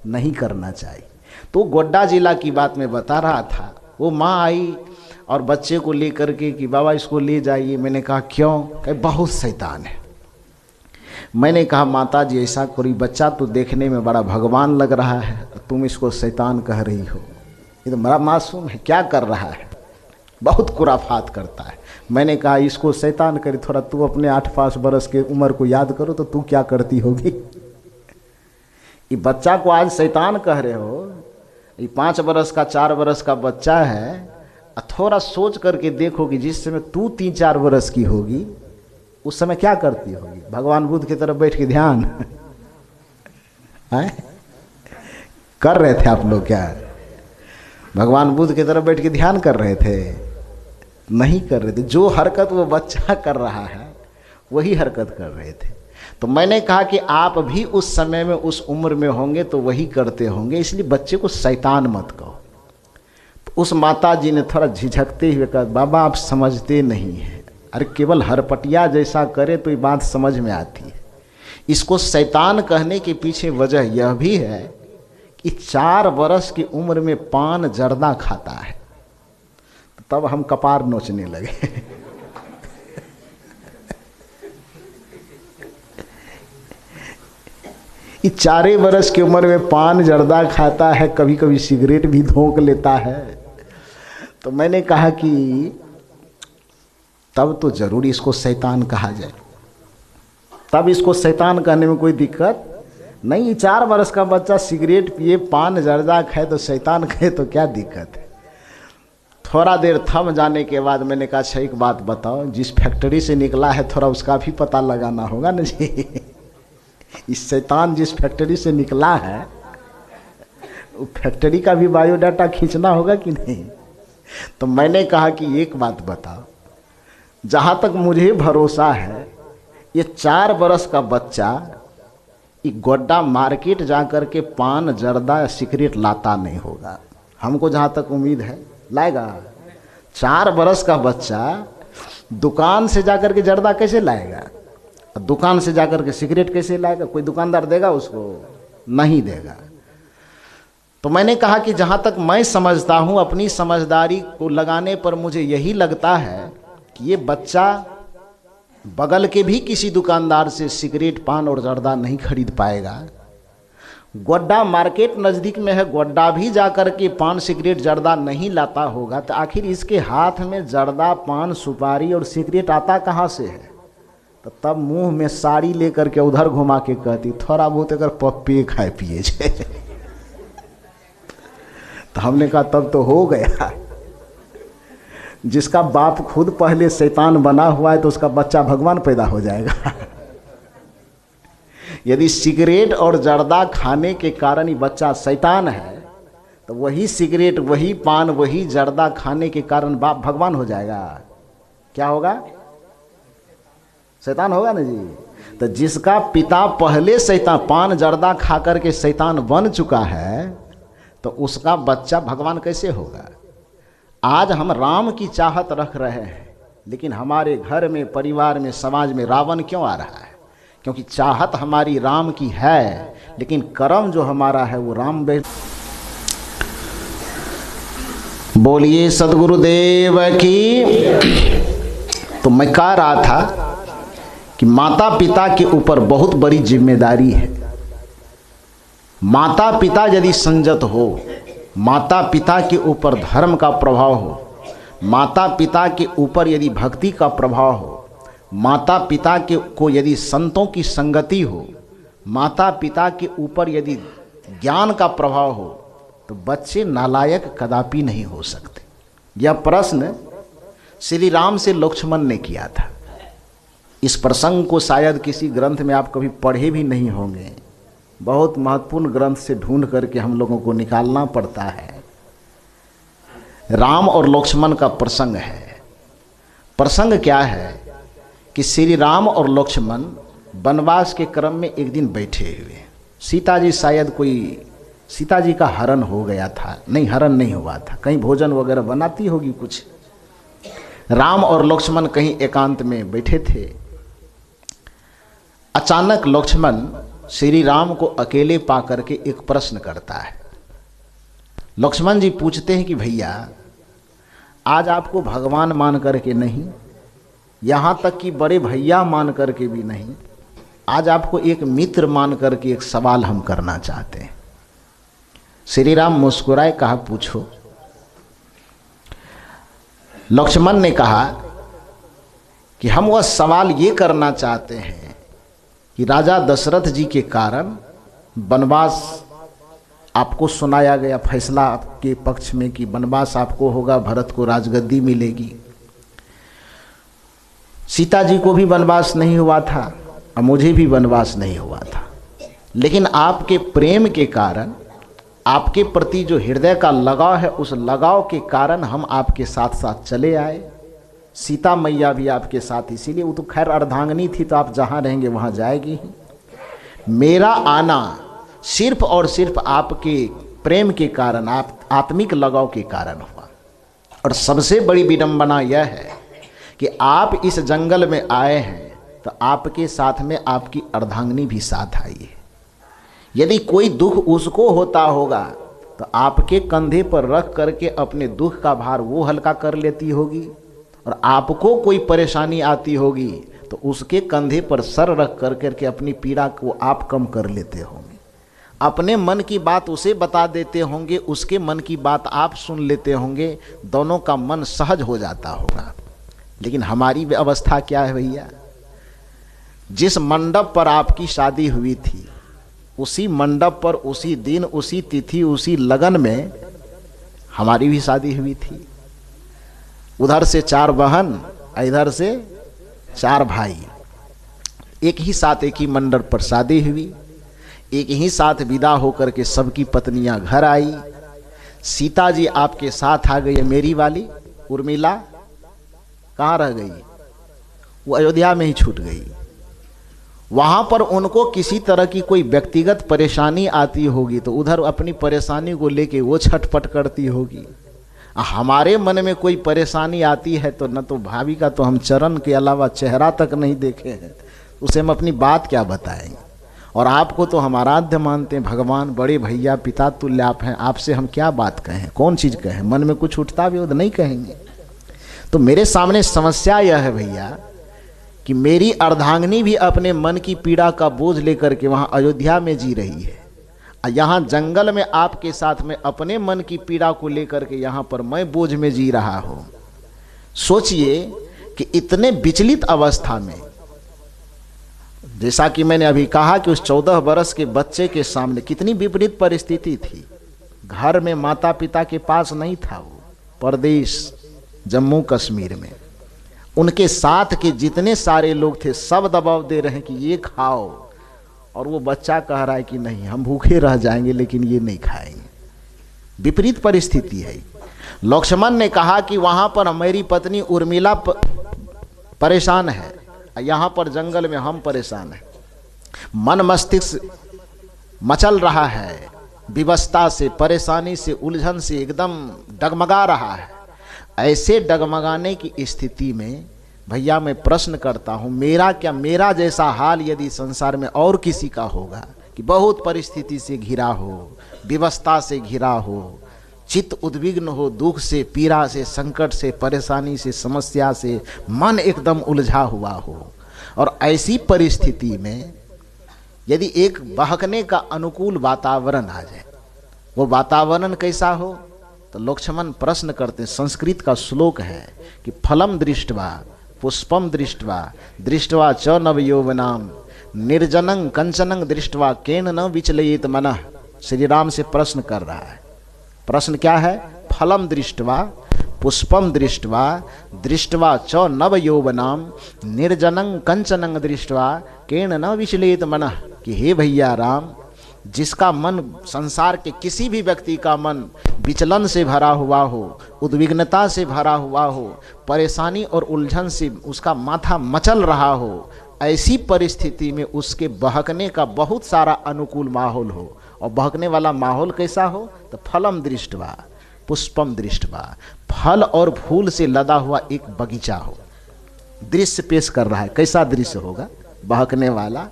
A: नहीं करना चाहिए। तो गोड्डा जिला की बात मैं बता रहा था, वो माँ आई और बच्चे को ले करके कि बाबा इसको ले जाइए। मैंने कहा क्यों? कहे बहुत शैतान है। मैंने कहा माता जी ऐसा कोई बच्चा तो देखने में बड़ा भगवान लग रहा है, तुम इसको शैतान कह रही हो, ये तो बड़ा मासूम है, क्या कर रहा है, बहुत खुराफात करता है। मैंने कहा इसको शैतान करे, थोड़ा तू अपने 8-5 बरस के उम्र को याद करो तो तू क्या करती होगी। ये बच्चा को आज शैतान कह रहे हो, ये 5 बरस का 4 बरस का बच्चा है। थोड़ा सोच करके देखो कि जिस समय तू 3-4 बरस की होगी उस समय क्या करती होगी। भगवान बुद्ध की तरफ बैठ के ध्यान कर रहे थे आप लोग? क्या भगवान बुद्ध की तरफ बैठ के ध्यान कर रहे थे? नहीं कर रहे थे। जो हरकत वो बच्चा कर रहा है वही हरकत कर रहे थे। तो मैंने कहा कि आप भी उस समय में उस उम्र में होंगे तो वही करते होंगे, इसलिए बच्चे को शैतान मत कहो। तो उस माता जी ने थोड़ा झिझकते हुए कहा, बाबा आप समझते नहीं हैं, अरे केवल हरपटिया जैसा करे तो ये बात समझ में आती है। इसको शैतान कहने के पीछे वजह यह भी है कि 4 वर्ष की उम्र में पान जर्दा खाता है। तब हम कपार नोचने लगे। ये 4 वर्ष की उम्र में पान जर्दा खाता है, कभी कभी सिगरेट भी धोंक लेता है। तो मैंने कहा कि तब तो जरूर इसको शैतान कहा जाए, तब इसको शैतान कहने में कोई दिक्कत नहीं। 4 वर्ष का बच्चा सिगरेट पिए, पान जर्दा खाए तो शैतान कहे तो क्या दिक्कत है। थोड़ा देर थम जाने के बाद मैंने कहा अच्छा एक बात बताओ, जिस फैक्ट्री से निकला है थोड़ा उसका भी पता लगाना होगा ना जी। इस शैतान जिस फैक्ट्री से निकला है वो फैक्ट्री का भी बायोडाटा खींचना होगा कि नहीं। तो मैंने कहा कि एक बात बताओ, जहाँ तक मुझे भरोसा है ये 4 वर्ष का बच्चा गोड्डा मार्केट जा कर के पान जर्दा या सिगरेट लाता नहीं होगा। हमको जहाँ तक उम्मीद है लाएगा। 4 वर्ष का बच्चा दुकान से जा कर के जर्दा कैसे लाएगा, दुकान से जा कर के सिगरेट कैसे लाएगा? कोई दुकानदार देगा उसको? नहीं देगा। तो मैंने कहा कि जहाँ तक मैं समझता हूँ, अपनी समझदारी को लगाने पर मुझे यही लगता है कि ये बच्चा बगल के भी किसी दुकानदार से सिगरेट पान और जर्दा नहीं खरीद पाएगा। गोड्डा मार्केट नज़दीक में है, गोड्डा भी जाकर के पान सिगरेट जर्दा नहीं लाता होगा, तो आखिर इसके हाथ में जर्दा पान सुपारी और सिगरेट आता कहाँ से है? तो तब मुंह में साड़ी लेकर के उधर घुमा के कहती थोड़ा बहुत अगर पप्पे खाए पिए छे। तो हमने कहा तब तो हो गया। जिसका बाप खुद पहले शैतान बना हुआ है तो उसका बच्चा भगवान पैदा हो जाएगा। यदि सिगरेट और जर्दा खाने के कारण ही बच्चा शैतान है तो वही सिगरेट, वही पान, वही जर्दा खाने के कारण बाप भगवान हो जाएगा। क्या होगा? शैतान होगा ना जी। तो जिसका पिता पहले शैतान पान जर्दा खा करके शैतान बन चुका है तो उसका बच्चा भगवान कैसे होगा? आज हम राम की चाहत रख रहे हैं, लेकिन हमारे घर में, परिवार में, समाज में रावण क्यों आ रहा है? क्योंकि चाहत हमारी राम की है, लेकिन कर्म जो हमारा है वो राम बोलिए सदगुरुदेव की। तो मैं कह रहा था कि माता पिता के ऊपर बहुत बड़ी जिम्मेदारी है। माता पिता यदि संयत हो, माता पिता के ऊपर धर्म का प्रभाव हो, माता पिता के ऊपर यदि भक्ति का प्रभाव हो, माता पिता के को यदि संतों की संगति हो, माता पिता के ऊपर यदि ज्ञान का प्रभाव हो, तो बच्चे नालायक कदापि नहीं हो सकते। यह प्रश्न श्री राम से लक्ष्मण ने किया था। इस प्रसंग को शायद किसी ग्रंथ में आप कभी पढ़े भी नहीं होंगे। बहुत महत्वपूर्ण ग्रंथ से ढूंढ करके हम लोगों को निकालना पड़ता है। राम और लक्ष्मण का प्रसंग है। प्रसंग क्या है कि श्री राम और लक्ष्मण वनवास के क्रम में एक दिन बैठे हुए, सीता जी शायद कोई, सीता जी का हरण हो गया था, नहीं हरण नहीं हुआ था, कहीं भोजन वगैरह बनाती होगी कुछ। राम और लक्ष्मण कहीं एकांत में बैठे थे। अचानक लक्ष्मण श्री राम को अकेले पा करके एक प्रश्न करता है। लक्ष्मण जी पूछते हैं कि भैया आज आपको भगवान मान करके नहीं, यहाँ तक कि बड़े भैया मान करके भी नहीं, आज आपको एक मित्र मान करके एक सवाल हम करना चाहते हैं। श्री राम मुस्कुराए, कहा पूछो। लक्ष्मण ने कहा कि हम वह सवाल ये करना चाहते हैं कि राजा दशरथ जी के कारण वनवास आपको सुनाया गया, फैसला आपके पक्ष में कि वनवास आपको होगा, भरत को राजगद्दी मिलेगी। सीता जी को भी वनवास नहीं हुआ था और मुझे भी वनवास नहीं हुआ था, लेकिन आपके प्रेम के कारण, आपके प्रति जो हृदय का लगाव है, उस लगाव के कारण हम आपके साथ साथ चले आए। सीता मैया भी आपके साथ, इसीलिए वो तो खैर अर्धांगिनी थी, तो आप जहाँ रहेंगे वहाँ जाएगी ही। मेरा आना सिर्फ और सिर्फ आपके प्रेम के कारण, आप आत्मिक लगाव के कारण हुआ। और सबसे बड़ी विडंबना यह है कि आप इस जंगल में आए हैं तो आपके साथ में आपकी अर्धांगिनी भी साथ आई है। यदि कोई दुख उसको होता होगा तो आपके कंधे पर रख करके अपने दुख का भार वो हल्का कर लेती होगी, और आपको कोई परेशानी आती होगी तो उसके कंधे पर सर रख कर करके अपनी पीड़ा को आप कम कर लेते होंगे। अपने मन की बात उसे बता देते होंगे, उसके मन की बात आप सुन लेते होंगे, दोनों का मन सहज हो जाता होगा। लेकिन हमारी अवस्था क्या है भैया? जिस मंडप पर आपकी शादी हुई थी, उसी मंडप पर उसी दिन उसी तिथि उसी लगन में हमारी भी शादी हुई थी। उधर से 4 बहन, इधर से 4 भाई, एक ही साथ एक ही मंडप पर शादी हुई, एक ही साथ विदा होकर के सबकी पत्नियां घर आई। सीता जी आपके साथ आ गई, मेरी वाली उर्मिला कहाँ रह गई? वो अयोध्या में ही छूट गई। वहां पर उनको किसी तरह की कोई व्यक्तिगत परेशानी आती होगी तो उधर अपनी परेशानी को लेके वो छटपट करती होगी। हमारे मन में कोई परेशानी आती है तो न तो भाभी का तो हम चरण के अलावा चेहरा तक नहीं देखे हैं, उसे हम अपनी बात क्या बताएंगे। और आपको तो हम आराध्य मानते हैं, भगवान बड़े भैया पिता तुल्य आप हैं, आपसे हम क्या बात कहें, कौन चीज़ कहें? मन में कुछ उठता भी हो तो नहीं कहेंगे। तो मेरे सामने समस्या यह है भैया कि मेरी अर्धांगिनी भी अपने मन की पीड़ा का बोझ लेकर के वहाँ अयोध्या में जी रही है, यहाँ जंगल में आपके साथ में अपने मन की पीड़ा को लेकर के यहाँ पर मैं बोझ में जी रहा हूँ। सोचिए कि इतने विचलित अवस्था में, जैसा कि मैंने अभी कहा कि उस 14 बरस के बच्चे के सामने कितनी विपरीत परिस्थिति थी। घर में माता पिता के पास नहीं था, वो परदेश जम्मू कश्मीर में, उनके साथ के जितने सारे लोग थे सब दबाव दे रहे हैं कि ये खाओ, और वो बच्चा कह रहा है कि नहीं हम भूखे रह जाएंगे लेकिन ये नहीं खाएंगे। विपरीत परिस्थिति है। लक्ष्मण ने कहा कि वहां पर मेरी पत्नी उर्मिला परेशान है, यहाँ पर जंगल में हम परेशान हैं। मन मस्तिष्क मचल रहा है, विवशता से, परेशानी से, उलझन से एकदम डगमगा रहा है। ऐसे डगमगाने की स्थिति में भैया मैं प्रश्न करता हूँ, मेरा क्या, मेरा जैसा हाल यदि संसार में और किसी का होगा कि बहुत परिस्थिति से घिरा हो, विवशता से घिरा हो, चित्त उद्विग्न हो, दुख से, पीड़ा से, संकट से, परेशानी से, समस्या से मन एकदम उलझा हुआ हो, और ऐसी परिस्थिति में यदि एक बहकने का अनुकूल वातावरण आ जाए, वो वातावरण कैसा हो? तो लक्ष्मण प्रश्न करते, संस्कृत का श्लोक है कि फलम दृष्ट्वा पुष्पम दृष्ट्वा दृष्ट्वा च नवयौवनाम निर्जनं कंचनं दृष्ट्वा केन न विचलयेत मनः। श्री राम से प्रश्न कर रहा है। प्रश्न क्या है? फलम दृष्ट्वा पुष्पम दृष्ट्वा दृष्ट्वा च नवयौवनाम निर्जनं कंचनं दृष्ट्वा केन न विचलयेत मनः। कि हे भैया राम, जिसका मन, संसार के किसी भी व्यक्ति का मन विचलन से भरा हुआ हो, उद्विग्नता से भरा हुआ हो, परेशानी और उलझन से उसका माथा मचल रहा हो, ऐसी परिस्थिति में उसके बहकने का बहुत सारा अनुकूल माहौल हो। और बहकने वाला माहौल कैसा हो? तो फलम दृष्ट्वा पुष्पम दृष्ट्वा, फल और फूल से लदा हुआ एक बगीचा हो। दृश्य पेश कर रहा है, कैसा दृश्य होगा? बहकने वाला।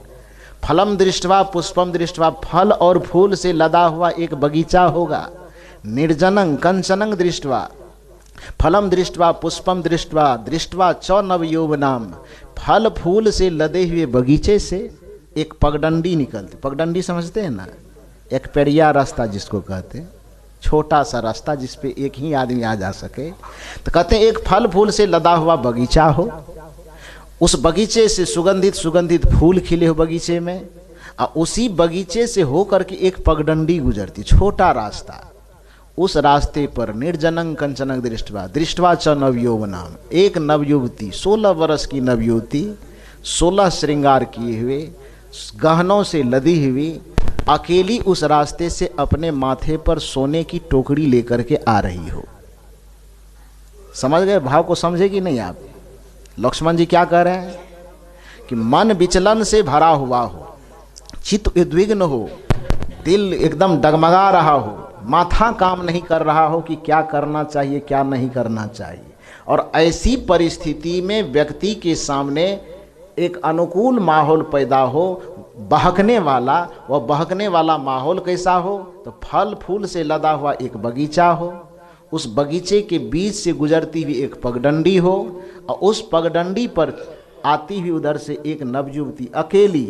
A: फलम दृष्ट्वा पुष्पम दृष्ट्वा, फल और फूल से लदा हुआ एक बगीचा होगा। निर्जनं कंचनं दृष्ट्वा, फलम दृष्ट्वा पुष्पम दृष्ट्वा दृष्ट्वा च नवयौवनाम, फल फूल से लदे हुए बगीचे से एक पगडंडी निकलती। पगडंडी समझते हैं ना? एक पेड़िया रास्ता जिसको कहते हैं, छोटा सा रास्ता जिस पे एक ही आदमी आ जा सके। तो कहते हैं एक फल फूल से लदा हुआ बगीचा हो, उस बगीचे से सुगंधित सुगंधित फूल खिले हो बगीचे में, और उसी बगीचे से होकर के एक पगडंडी गुजरती, छोटा रास्ता। उस रास्ते पर निर्जनं कंचनं दृष्ट्वा दृष्ट्वा च नवयौवनाम, एक नवयुवती, 16 वर्ष की नवयुवती, 16 श्रृंगार किए हुए, गहनों से लदी हुई, अकेली उस रास्ते से अपने माथे पर सोने की टोकरी लेकर के आ रही हो। समझ गए भाव को? समझे कि नहीं आप? लक्ष्मण जी क्या कह रहे हैं कि मन विचलन से भरा हुआ हो, चित्त उद्विग्न हो, दिल एकदम डगमगा रहा हो, माथा काम नहीं कर रहा हो कि क्या करना चाहिए क्या नहीं करना चाहिए, और ऐसी परिस्थिति में व्यक्ति के सामने एक अनुकूल माहौल पैदा हो, बहकने वाला, वह बहकने वाला माहौल कैसा हो, तो फल फूल से लदा हुआ एक बगीचा हो, उस बगीचे के बीच से गुजरती हुई एक पगडंडी हो, और उस पगडंडी पर आती हुई उधर से एक नवयुवती अकेली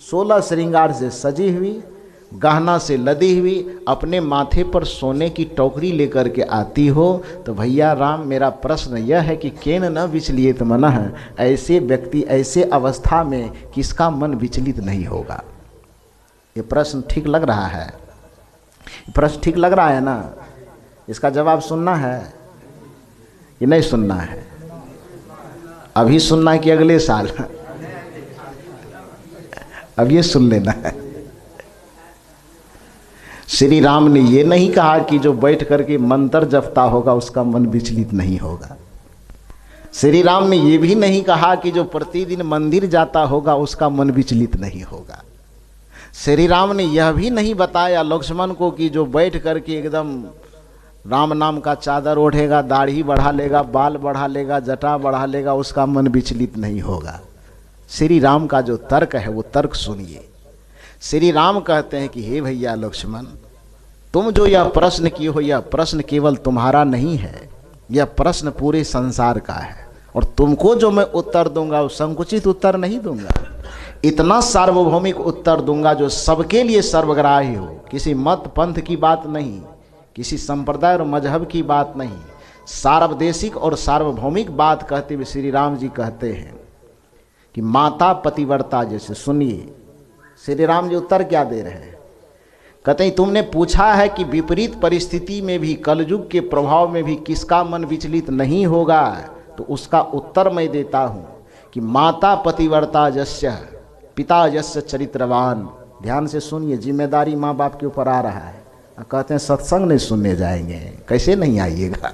A: 16 श्रृंगार से सजी हुई, गहना से लदी हुई, अपने माथे पर सोने की टोकरी लेकर के आती हो, तो भैया राम मेरा प्रश्न यह है कि केन न विचलित मनः, ऐसे व्यक्ति ऐसे अवस्था में किसका मन विचलित नहीं होगा? ये प्रश्न ठीक लग रहा है? प्रश्न ठीक लग रहा है ना? इसका जवाब सुनना है कि नहीं सुनना है? अभी सुनना है कि अगले साल? अब ये सुन लेना है। श्री राम ने ये नहीं कहा कि जो बैठ करके मंत्र जपता होगा उसका मन विचलित नहीं होगा। श्री राम ने ये भी नहीं कहा कि जो प्रतिदिन मंदिर जाता होगा उसका मन विचलित नहीं होगा। श्री राम ने यह भी नहीं बताया लक्ष्मण को कि जो बैठ करके एकदम राम नाम का चादर ओढ़ेगा, दाढ़ी बढ़ा लेगा, बाल बढ़ा लेगा, जटा बढ़ा लेगा, उसका मन विचलित नहीं होगा। श्री राम का जो तर्क है वो तर्क सुनिए। श्री राम कहते हैं कि हे भैया लक्ष्मण, तुम जो यह प्रश्न किए हो, यह प्रश्न केवल तुम्हारा नहीं है, यह प्रश्न पूरे संसार का है, और तुमको जो मैं उत्तर दूंगा वो संकुचित उत्तर नहीं दूंगा, इतना सार्वभौमिक उत्तर दूंगा जो सबके लिए सर्वग्राही हो। किसी मत पंथ की बात नहीं, किसी संप्रदाय और मजहब की बात नहीं, सार्वदेशिक और सार्वभौमिक बात कहते हुए श्री राम जी कहते हैं कि माता पतिव्रता जैसे। सुनिए श्री राम जी उत्तर क्या दे रहे हैं। कहते हैं तुमने पूछा है कि विपरीत परिस्थिति में भी, कलयुग के प्रभाव में भी किसका मन विचलित नहीं होगा, तो उसका उत्तर मैं देता हूँ कि माता पतिव्रता जस्य पिता जस्य चरित्रवान। ध्यान से सुनिए, जिम्मेदारी माँ बाप के ऊपर आ रहा है। कहते हैं सत्संग नहीं सुनने जाएंगे, कैसे नहीं आइएगा?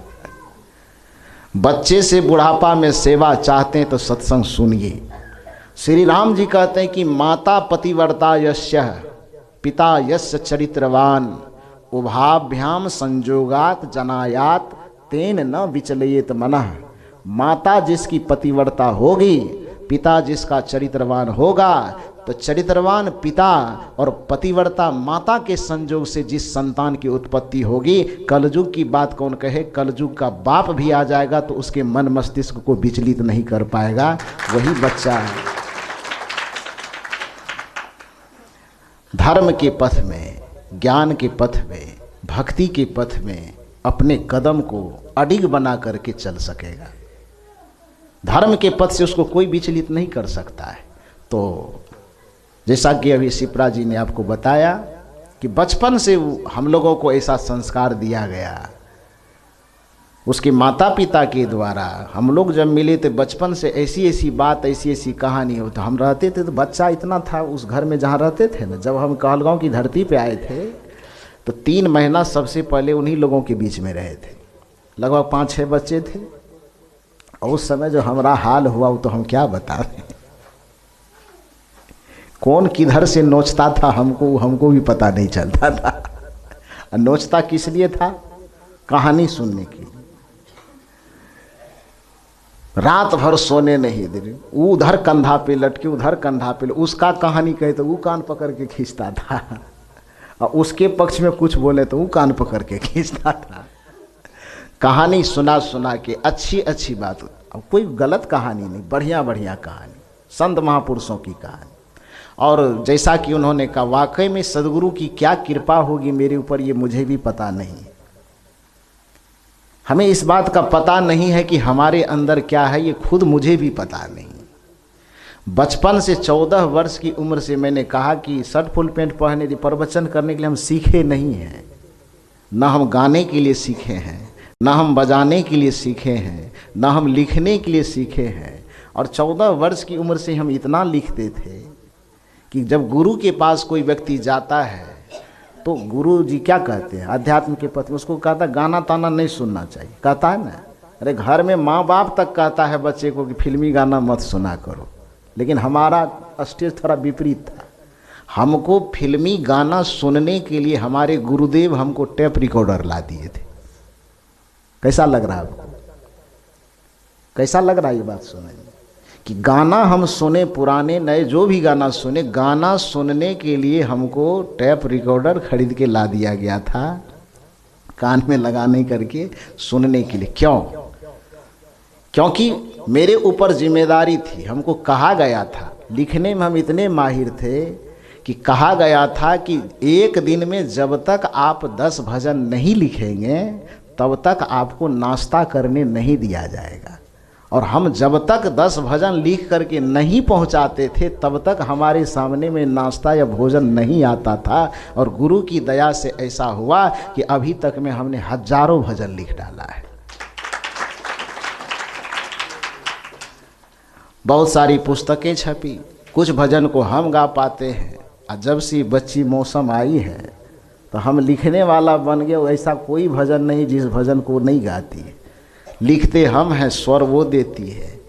A: बच्चे से बुढ़ापा में सेवा चाहते हैं तो सत्संग सुनिए। श्री राम जी कहते हैं कि माता पतिव्रता यस्य पिता यस्य चरित्रवान उभाभ्याम संजोगात जनायात तेन न विचलयेत मनः। माता जिसकी पतिव्रता होगी, पिता जिसका चरित्रवान होगा, तो चरित्रवान पिता और पतिव्रता माता के संयोग से जिस संतान की उत्पत्ति होगी, कलयुग की बात कौन कहे, कलयुग का बाप भी आ जाएगा तो उसके मन मस्तिष्क को विचलित नहीं कर पाएगा, वही बच्चा है। धर्म के पथ में, ज्ञान के पथ में, भक्ति के पथ में अपने कदम को अडिग बना करके चल सकेगा। धर्म के पथ से उसको कोई विचलित नहीं कर सकता है। तो जैसा कि अभी शिप्रा जी ने आपको बताया कि बचपन से हम लोगों को ऐसा संस्कार दिया गया, उसके माता पिता के द्वारा। हम लोग जब मिले थे बचपन से ऐसी ऐसी बात, ऐसी ऐसी कहानी हो। तो हम रहते थे तो बच्चा इतना था उस घर में जहाँ रहते थे ना, जब हम कहलगांव की धरती पे आए थे तो 3 महीना सबसे पहले उन्हीं लोगों के बीच में रहे थे। लगभग 5-6 बच्चे थे, और उस समय जो हमारा हाल हुआ वो तो हम क्या बता रहे। कौन किधर से नोचता था हमको भी पता नहीं चलता था। नोचता किस लिए था? कहानी सुनने की। रात भर सोने नहीं दे रहे, उधर कंधा पे लटके, उधर कंधा पे, उसका कहानी कहे तो वो कान पकड़ के खींचता था, और उसके पक्ष में कुछ बोले तो वो कान पकड़ के खींचता था। कहानी सुना सुना के अच्छी अच्छी बात, अब कोई गलत कहानी नहीं, बढ़िया बढ़िया कहानी, संत महापुरुषों की कहानी। और जैसा कि उन्होंने कहा, वाकई में सदगुरु की क्या कृपा होगी मेरे ऊपर, ये मुझे भी पता नहीं। हमें इस बात का पता नहीं है कि हमारे अंदर क्या है, ये खुद मुझे भी पता नहीं। बचपन से 14 वर्ष की उम्र से मैंने कहा कि शर्ट फुल पैंट पहने थे, प्रवचन करने के लिए हम सीखे नहीं हैं, न हम गाने के लिए सीखे हैं, न हम बजाने के लिए सीखे हैं, न हम लिखने के लिए सीखे हैं। और 14 वर्ष की उम्र से हम इतना लिखते थे कि जब गुरु के पास कोई व्यक्ति जाता है तो गुरु जी क्या कहते हैं अध्यात्म के पथ में, उसको कहता है गाना ताना नहीं सुनना चाहिए, कहता है ना। अरे घर में माँ बाप तक कहता है बच्चे को कि फिल्मी गाना मत सुना करो, लेकिन हमारा स्टेज थोड़ा विपरीत था। हमको फिल्मी गाना सुनने के लिए हमारे गुरुदेव हमको टेप रिकॉर्डर ला दिए थे। कैसा लग रहा है आपको? कैसा लग रहा है ये बात सुनने में कि गाना हम सुने, पुराने नए जो भी गाना सुने, गाना सुनने के लिए हमको टैप रिकॉर्डर खरीद के ला दिया गया था, कान में लगाने करके सुनने के लिए। क्यों? क्योंकि मेरे ऊपर जिम्मेदारी थी, हमको कहा गया था, लिखने में हम इतने माहिर थे कि कहा गया था कि एक दिन में जब तक आप 10 भजन नहीं लिखेंगे तब तक आपको नाश्ता करने नहीं दिया जाएगा। और हम जब तक 10 भजन लिख करके नहीं पहुंचाते थे तब तक हमारे सामने में नाश्ता या भोजन नहीं आता था। और गुरु की दया से ऐसा हुआ कि अभी तक में हमने हजारों भजन लिख डाला है। बहुत सारी पुस्तकें छपी, कुछ भजन को हम गा पाते हैं, और जब से बच्ची मौसम आई है तो हम लिखने वाला बन गए। ऐसा कोई भजन नहीं जिस भजन को नहीं गाती है। लिखते हम हैं, स्वर वो देती है,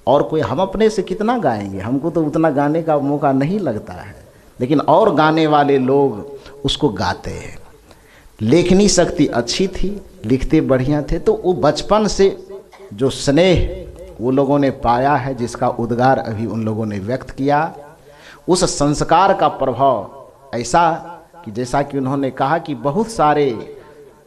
A: और कोई हम अपने से कितना गाएंगे, हमको तो उतना गाने का मौका नहीं लगता है, लेकिन और गाने वाले लोग उसको गाते हैं। लेखनी शक्ति अच्छी थी, लिखते बढ़िया थे, तो वो बचपन से जो स्नेह वो लोगों ने पाया है, जिसका उद्गार अभी उन लोगों ने व्यक्त किया, उस संस्कार का प्रभाव ऐसा कि जैसा कि उन्होंने कहा कि बहुत सारे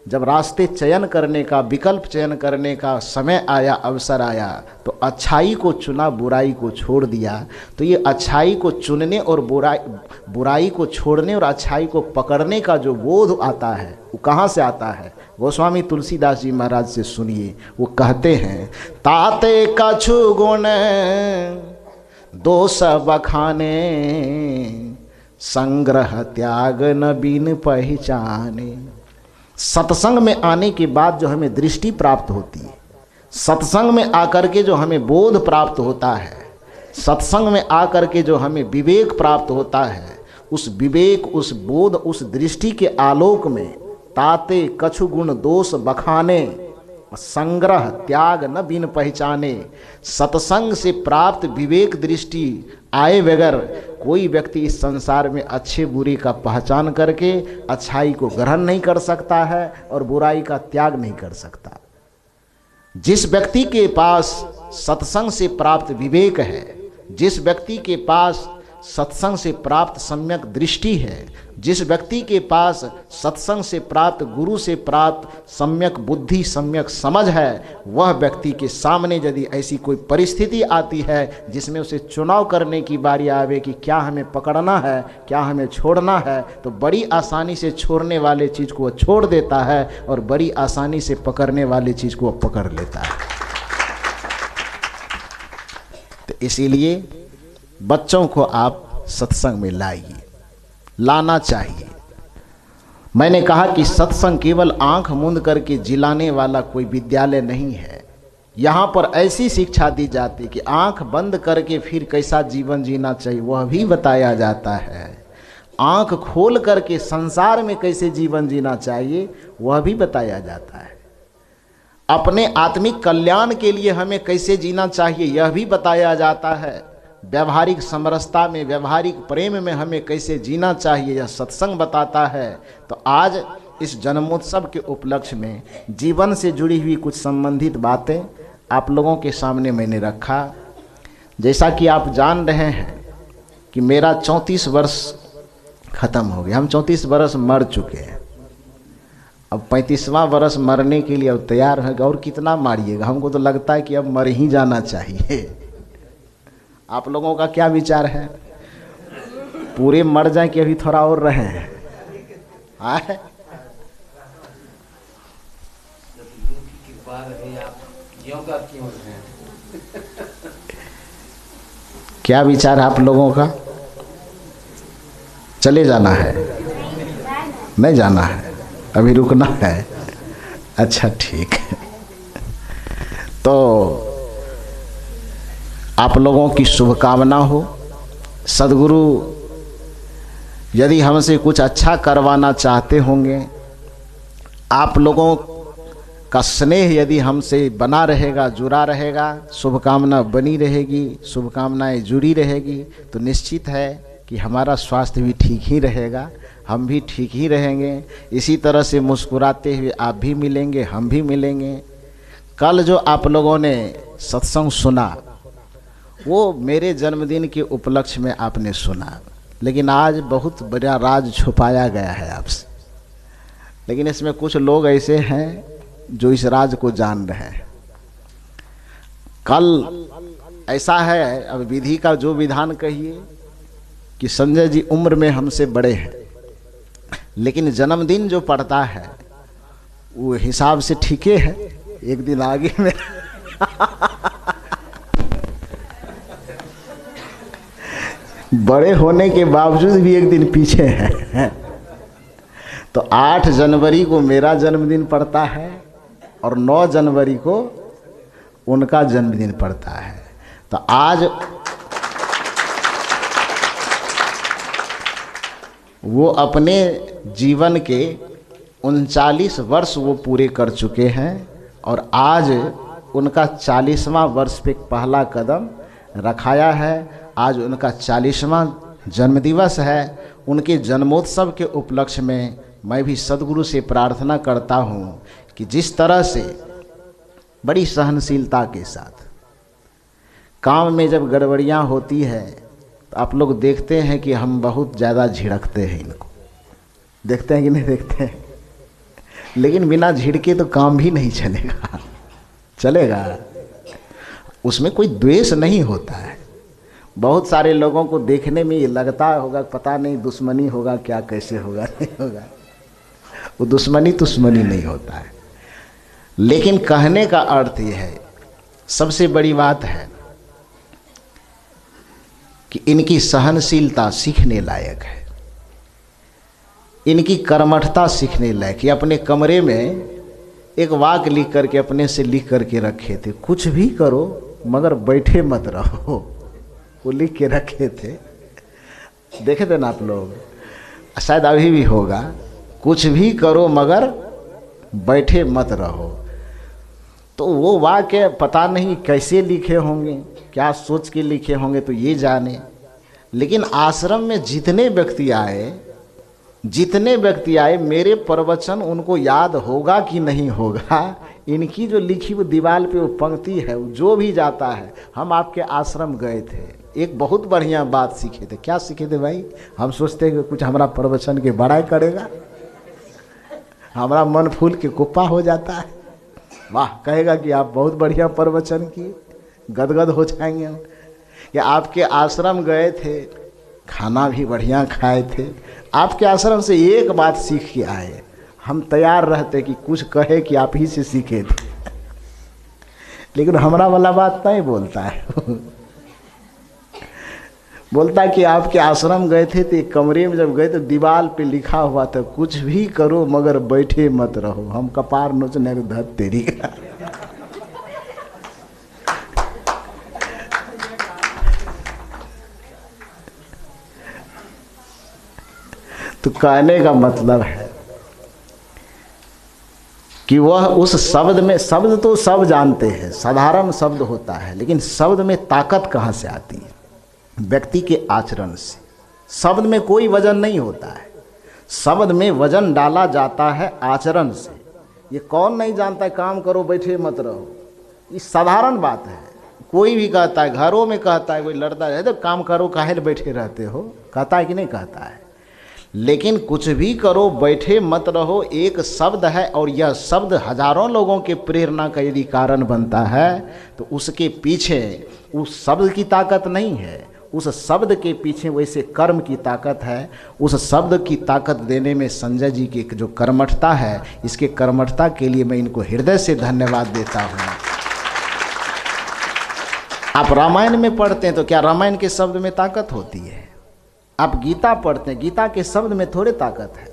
A: जब रास्ते चयन करने का, विकल्प चयन करने का समय आया, अवसर आया, तो अच्छाई को चुना, बुराई को छोड़ दिया। तो ये अच्छाई को चुनने और बुराई को छोड़ने और अच्छाई को पकड़ने का जो बोध आता है वो कहाँ से आता है? गोस्वामी तुलसीदास जी महाराज से सुनिए। वो कहते हैं, ताते कछु गुण दोष बखाने, संग्रह त्याग न बिन पहचाने। सत्संग में आने के बाद जो हमें दृष्टि प्राप्त होती है, सत्संग में आकर के जो हमें बोध प्राप्त होता है, सत्संग में आकर के जो हमें विवेक प्राप्त होता है, उस विवेक, उस बोध, उस दृष्टि के आलोक में ताते कछु गुण दोष बखाने, संग्रह त्याग न बिन पहचाने। सत्संग से प्राप्त विवेक दृष्टि आए बगैर कोई व्यक्ति इस संसार में अच्छे बुरे का पहचान करके अच्छाई को ग्रहण नहीं कर सकता है और बुराई का त्याग नहीं कर सकता। जिस व्यक्ति के पास सत्संग से प्राप्त विवेक है, जिस व्यक्ति के पास सत्संग से प्राप्त सम्यक दृष्टि है, जिस व्यक्ति के पास सत्संग से प्राप्त, गुरु से प्राप्त सम्यक बुद्धि, सम्यक समझ है, वह व्यक्ति के सामने यदि ऐसी कोई परिस्थिति आती है जिसमें उसे चुनाव करने की बारी आवे कि क्या हमें पकड़ना है, क्या हमें छोड़ना है, तो बड़ी आसानी से छोड़ने वाले चीज़ को वह छोड़ देता है और बड़ी आसानी से पकड़ने वाली चीज़ को वह पकड़ लेता है। तो इसीलिए बच्चों को आप सत्संग में लाइए, लाना चाहिए। मैंने कहा कि सत्संग केवल आंख मूंद करके जिलाने वाला कोई विद्यालय नहीं है। यहाँ पर ऐसी शिक्षा दी जाती कि आंख बंद करके फिर कैसा जीवन जीना चाहिए वह भी बताया जाता है, आंख खोल करके संसार में कैसे जीवन जीना चाहिए वह भी बताया जाता है, अपने आत्मिक कल्याण के लिए हमें कैसे जीना चाहिए यह भी बताया जाता है, व्यवहारिक समरसता में, व्यवहारिक प्रेम में हमें कैसे जीना चाहिए यह सत्संग बताता है। तो आज इस जन्मोत्सव के उपलक्ष्य में जीवन से जुड़ी हुई कुछ संबंधित बातें आप लोगों के सामने मैंने रखा। जैसा कि आप जान रहे हैं कि मेरा 34 वर्ष ख़त्म हो गया, हम 34 वर्ष मर चुके हैं, अब 35वां वर्ष मरने के लिए अब तैयार है। और कितना मारिएगा, हमको तो लगता है कि अब मर ही जाना चाहिए। आप लोगों का क्या विचार है? पूरे मर जाए कि अभी थोड़ा और रहे हैं? क्या विचार है आप लोगों का? चले जाना है? नहीं जाना है, अभी रुकना है। अच्छा ठीक है। तो आप लोगों की शुभकामना हो। सद्गुरु यदि हमसे कुछ अच्छा करवाना चाहते होंगे, आप लोगों का स्नेह यदि हमसे बना रहेगा, जुड़ा रहेगा, शुभकामना बनी रहेगी, शुभकामनाएं जुड़ी रहेगी, तो निश्चित है कि हमारा स्वास्थ्य भी ठीक ही रहेगा, हम भी ठीक ही रहेंगे। इसी तरह से मुस्कुराते हुए आप भी मिलेंगे, हम भी मिलेंगे। कल जो आप लोगों ने सत्संग सुना, वो मेरे जन्मदिन के उपलक्ष्य में आपने सुना, लेकिन आज बहुत बड़ा राज छुपाया गया है आपसे। लेकिन इसमें कुछ लोग ऐसे हैं जो इस राज को जान रहे हैं। कल ऐसा है, अब विधि का जो विधान कहिए कि संजय जी उम्र में हमसे बड़े हैं, लेकिन जन्मदिन जो पड़ता है वो हिसाब से ठीक है, एक दिन आगे में बड़े होने के बावजूद भी एक दिन पीछे हैं। तो 8 जनवरी को मेरा जन्मदिन पड़ता है और 9 जनवरी को उनका जन्मदिन पड़ता है। तो आज वो अपने जीवन के 39 वर्ष वो पूरे कर चुके हैं और आज उनका 40वां वर्ष पे पहला कदम रखाया है। आज उनका 40वां जन्मदिवस है। उनके जन्मोत्सव के उपलक्ष्य में मैं भी सद्गुरु से प्रार्थना करता हूँ कि जिस तरह से बड़ी सहनशीलता के साथ काम में जब गड़बड़ियाँ होती है तो आप लोग देखते हैं कि हम बहुत ज़्यादा झिड़कते हैं, इनको देखते हैं कि नहीं देखते हैं, लेकिन बिना झिड़के तो काम भी नहीं चलेगा। चलेगा, उसमें कोई द्वेष नहीं होता है। बहुत सारे लोगों को देखने में ये लगता होगा पता नहीं दुश्मनी होगा क्या, कैसे होगा, नहीं होगा। वो दुश्मनी नहीं होता है। लेकिन कहने का अर्थ ये है, सबसे बड़ी बात है कि इनकी सहनशीलता सीखने लायक है, इनकी कर्मठता सीखने लायक। ये अपने कमरे में एक वाक्य लिख करके अपने से लिख करके रखे थे, कुछ भी करो मगर बैठे मत रहो। वो लिख के रखे थे, देखे थे ना आप लोग, शायद अभी भी होगा, कुछ भी करो मगर बैठे मत रहो। तो वो वाक्य पता नहीं कैसे लिखे होंगे, क्या सोच के लिखे होंगे तो ये जाने। लेकिन आश्रम में जितने व्यक्ति आए मेरे प्रवचन उनको याद होगा कि नहीं होगा, इनकी जो लिखी वो दीवार पे वो पंक्ति है, जो भी जाता है। हम आपके आश्रम गए थे, एक बहुत बढ़िया बात सीखे थे। क्या सीखे थे भाई? हम सोचते हैं कि कुछ हमारा प्रवचन के बड़ाई करेगा, हमारा मन फूल के कुप्पा हो जाता है। वाह, कहेगा कि आप बहुत बढ़िया प्रवचन किए, गदगद हो जाएंगे हम। कि आपके आश्रम गए थे, खाना भी बढ़िया खाए थे, आपके आश्रम से एक बात सीख के आए, हम तैयार रहते कि कुछ कहे कि आप ही से सीखे थे। लेकिन हमारा वाला बात नहीं बोलता है। बोलता है कि आपके आश्रम गए थे तो एक कमरे में जब गए तो दीवार पे लिखा हुआ था, कुछ भी करो मगर बैठे मत रहो। हम कपार नोचने धत तेरी का। तो कहने का मतलब है कि वह उस शब्द में, शब्द तो सब जानते हैं, साधारण शब्द होता है, लेकिन शब्द में ताकत कहाँ से आती है? व्यक्ति के आचरण से। शब्द में कोई वजन नहीं होता है, शब्द में वजन डाला जाता है आचरण से। ये कौन नहीं जानता है काम करो बैठे मत रहो, ये साधारण बात है। कोई भी कहता है, घरों में कहता है, कोई लड़ता है तो काम करो काहे बैठे रहते हो, कहता है कि नहीं कहता है। लेकिन कुछ भी करो बैठे मत रहो एक शब्द है, और यह शब्द हजारों लोगों के प्रेरणा का यदि कारण बनता है तो उसके पीछे उस शब्द की ताकत नहीं है, उस शब्द के पीछे वैसे कर्म की ताकत है। उस शब्द की ताकत देने में संजय जी की जो कर्मठता है, इसके कर्मठता के लिए मैं इनको हृदय से धन्यवाद देता हूँ। आप रामायण में पढ़ते हैं तो क्या रामायण के शब्द में ताकत होती है? आप गीता पढ़ते हैं, गीता के शब्द में थोड़े ताकत है।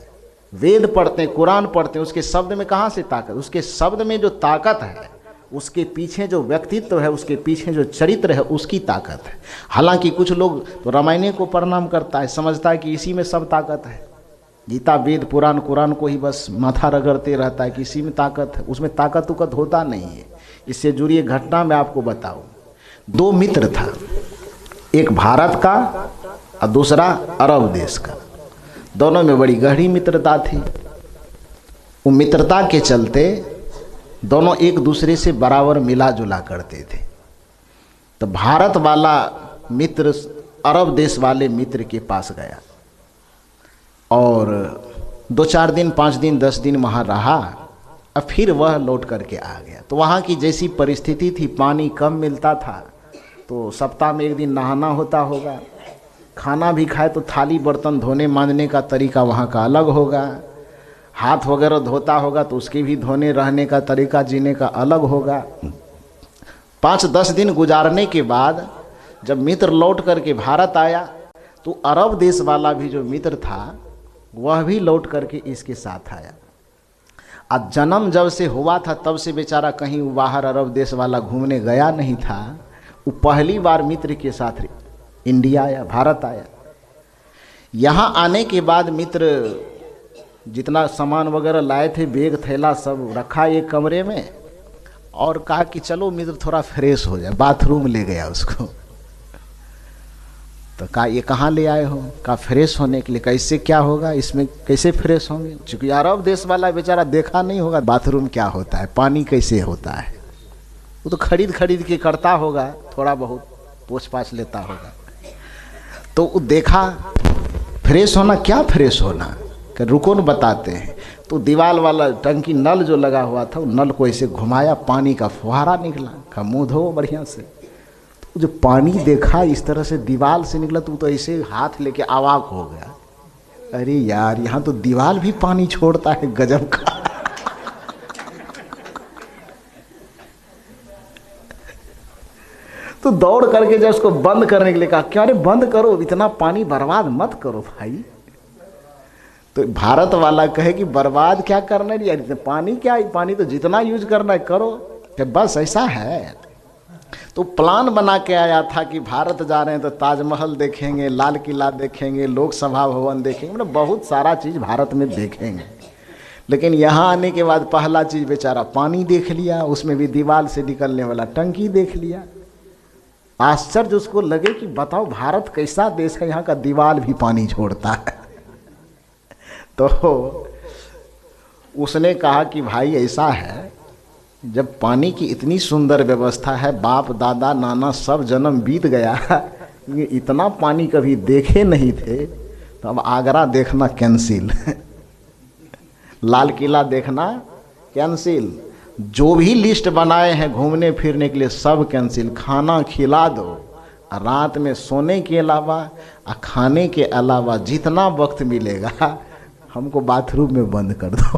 A: वेद पढ़ते हैं, कुरान पढ़ते हैं, उसके शब्द में कहाँ से ताकत? उसके शब्द में जो ताकत है, उसके पीछे जो व्यक्तित्व है, उसके पीछे जो चरित्र है, उसकी ताकत है। हालांकि कुछ लोग तो रामायण को प्रणाम करता है, समझता है कि इसी में सब ताकत है। गीता वेद पुराण कुरान को ही बस माथा रगड़ते रहता है कि इसी में ताकत है, उसमें ताकत उकत होता नहीं है। इससे जुड़ी एक घटना मैं आपको बताऊं। 2 मित्र था, एक भारत का और दूसरा अरब देश का। दोनों में बड़ी गहरी मित्रता थी। वो मित्रता के चलते दोनों एक दूसरे से बराबर मिला जुला करते थे। तो भारत वाला मित्र अरब देश वाले मित्र के पास गया और 2-4 दिन 5 दिन 10 दिन वहाँ रहा। अब फिर वह लौट करके आ गया। तो वहाँ की जैसी परिस्थिति थी, पानी कम मिलता था, तो सप्ताह में 1 दिन नहाना होता होगा। खाना भी खाए तो थाली बर्तन धोने मांजने का तरीका वहाँ का अलग होगा। हाथ वगैरह धोता होगा तो उसके भी धोने रहने का तरीका जीने का अलग होगा। 5-10 दिन गुजारने के बाद जब मित्र लौट करके भारत आया तो अरब देश वाला भी जो मित्र था वह भी लौट करके इसके साथ आया। आज जन्म जब से हुआ था तब से बेचारा कहीं बाहर अरब देश वाला घूमने गया नहीं था। वो पहली बार मित्र के साथ इंडिया आया, भारत आया। यहाँ आने के बाद मित्र जितना सामान वगैरह लाए थे, बैग थैला सब रखा एक कमरे में और कहा कि चलो मित्र थोड़ा फ्रेश हो जाए। बाथरूम ले गया उसको। तो कहा ये कहाँ ले आए हो? कहा फ्रेश होने के लिए। कैसे क्या होगा इसमें, कैसे फ्रेश होंगे? चूँकि अरब देश वाला बेचारा देखा नहीं होगा बाथरूम क्या होता है, पानी कैसे होता है। वो तो खरीद खरीद के करता होगा, थोड़ा बहुत पोछ पाछ लेता होगा। तो वो देखा फ्रेश होना, क्या फ्रेश होना, कि रुको न बताते हैं। तो दीवार वाला टंकी नल जो लगा हुआ था, वो नल को ऐसे घुमाया, पानी का फुहारा निकला। कहा मुँह धो बढ़िया से। तो जो पानी देखा इस तरह से दीवार से निकला तो ऐसे हाथ लेके अवाक हो गया। अरे यार, यहाँ तो दीवार भी पानी छोड़ता है, गजब का। तो दौड़ करके जब उसको बंद करने के लिए कहा, क्या? अरे बंद करो, इतना पानी बर्बाद मत करो भाई। तो भारत वाला कहे कि बर्बाद क्या करना है यार, पानी क्या है, पानी तो जितना यूज करना है करो। कि बस ऐसा है। तो प्लान बना के आया था कि भारत जा रहे हैं तो ताजमहल देखेंगे, लाल किला देखेंगे, लोकसभा भवन देखेंगे, मतलब बहुत सारा चीज़ भारत में देखेंगे। लेकिन यहाँ आने के बाद पहला चीज़ बेचारा पानी देख लिया, उसमें भी दीवार से निकलने वाला टंकी देख लिया। आश्चर्य उसको लगे कि बताओ भारत कैसा देश है, यहाँ का दीवार भी पानी छोड़ता है। तो उसने कहा कि भाई ऐसा है, जब पानी की इतनी सुंदर व्यवस्था है, बाप दादा नाना सब जन्म बीत गया, इतना पानी कभी देखे नहीं थे, तो अब आगरा देखना कैंसिल, लाल किला देखना कैंसिल, जो भी लिस्ट बनाए हैं घूमने फिरने के लिए सब कैंसिल। खाना खिला दो, रात में सोने के अलावा खाने के अलावा जितना वक्त मिलेगा हमको बाथरूम में बंद कर दो।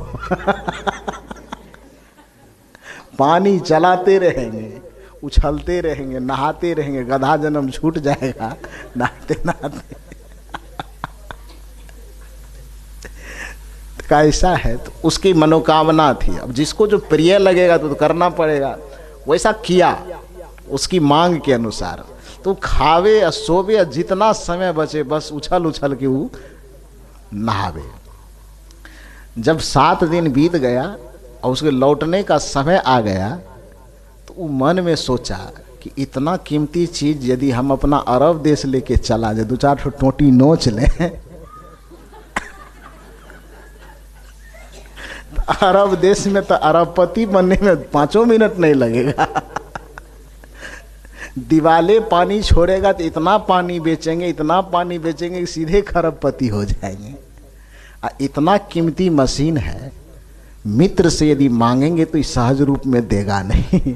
A: पानी चलाते रहेंगे, उछलते रहेंगे, नहाते रहेंगे, गधा जन्म छूट जाएगा नहाते नहाते। कैसा है? तो उसकी मनोकामना थी। अब जिसको जो प्रिय लगेगा तो करना पड़ेगा। वैसा किया उसकी मांग के अनुसार। तो खावे या सोवे या जितना समय बचे बस उछल उछल के वो नहावे। जब 7 दिन बीत गया और उसके लौटने का समय आ गया तो वो मन में सोचा कि इतना कीमती चीज़ यदि हम अपना अरब देश लेके चला जाए, 2-4 टोटी नोच लें, अरब देश में तो अरबपति बनने में 5 मिनट नहीं लगेगा। दिवाले पानी छोड़ेगा तो इतना पानी बेचेंगे, इतना पानी बेचेंगे कि सीधे खरबपति हो जाएंगे। इतना कीमती मशीन है, मित्र से यदि मांगेंगे तो इस सहज रूप में देगा नहीं।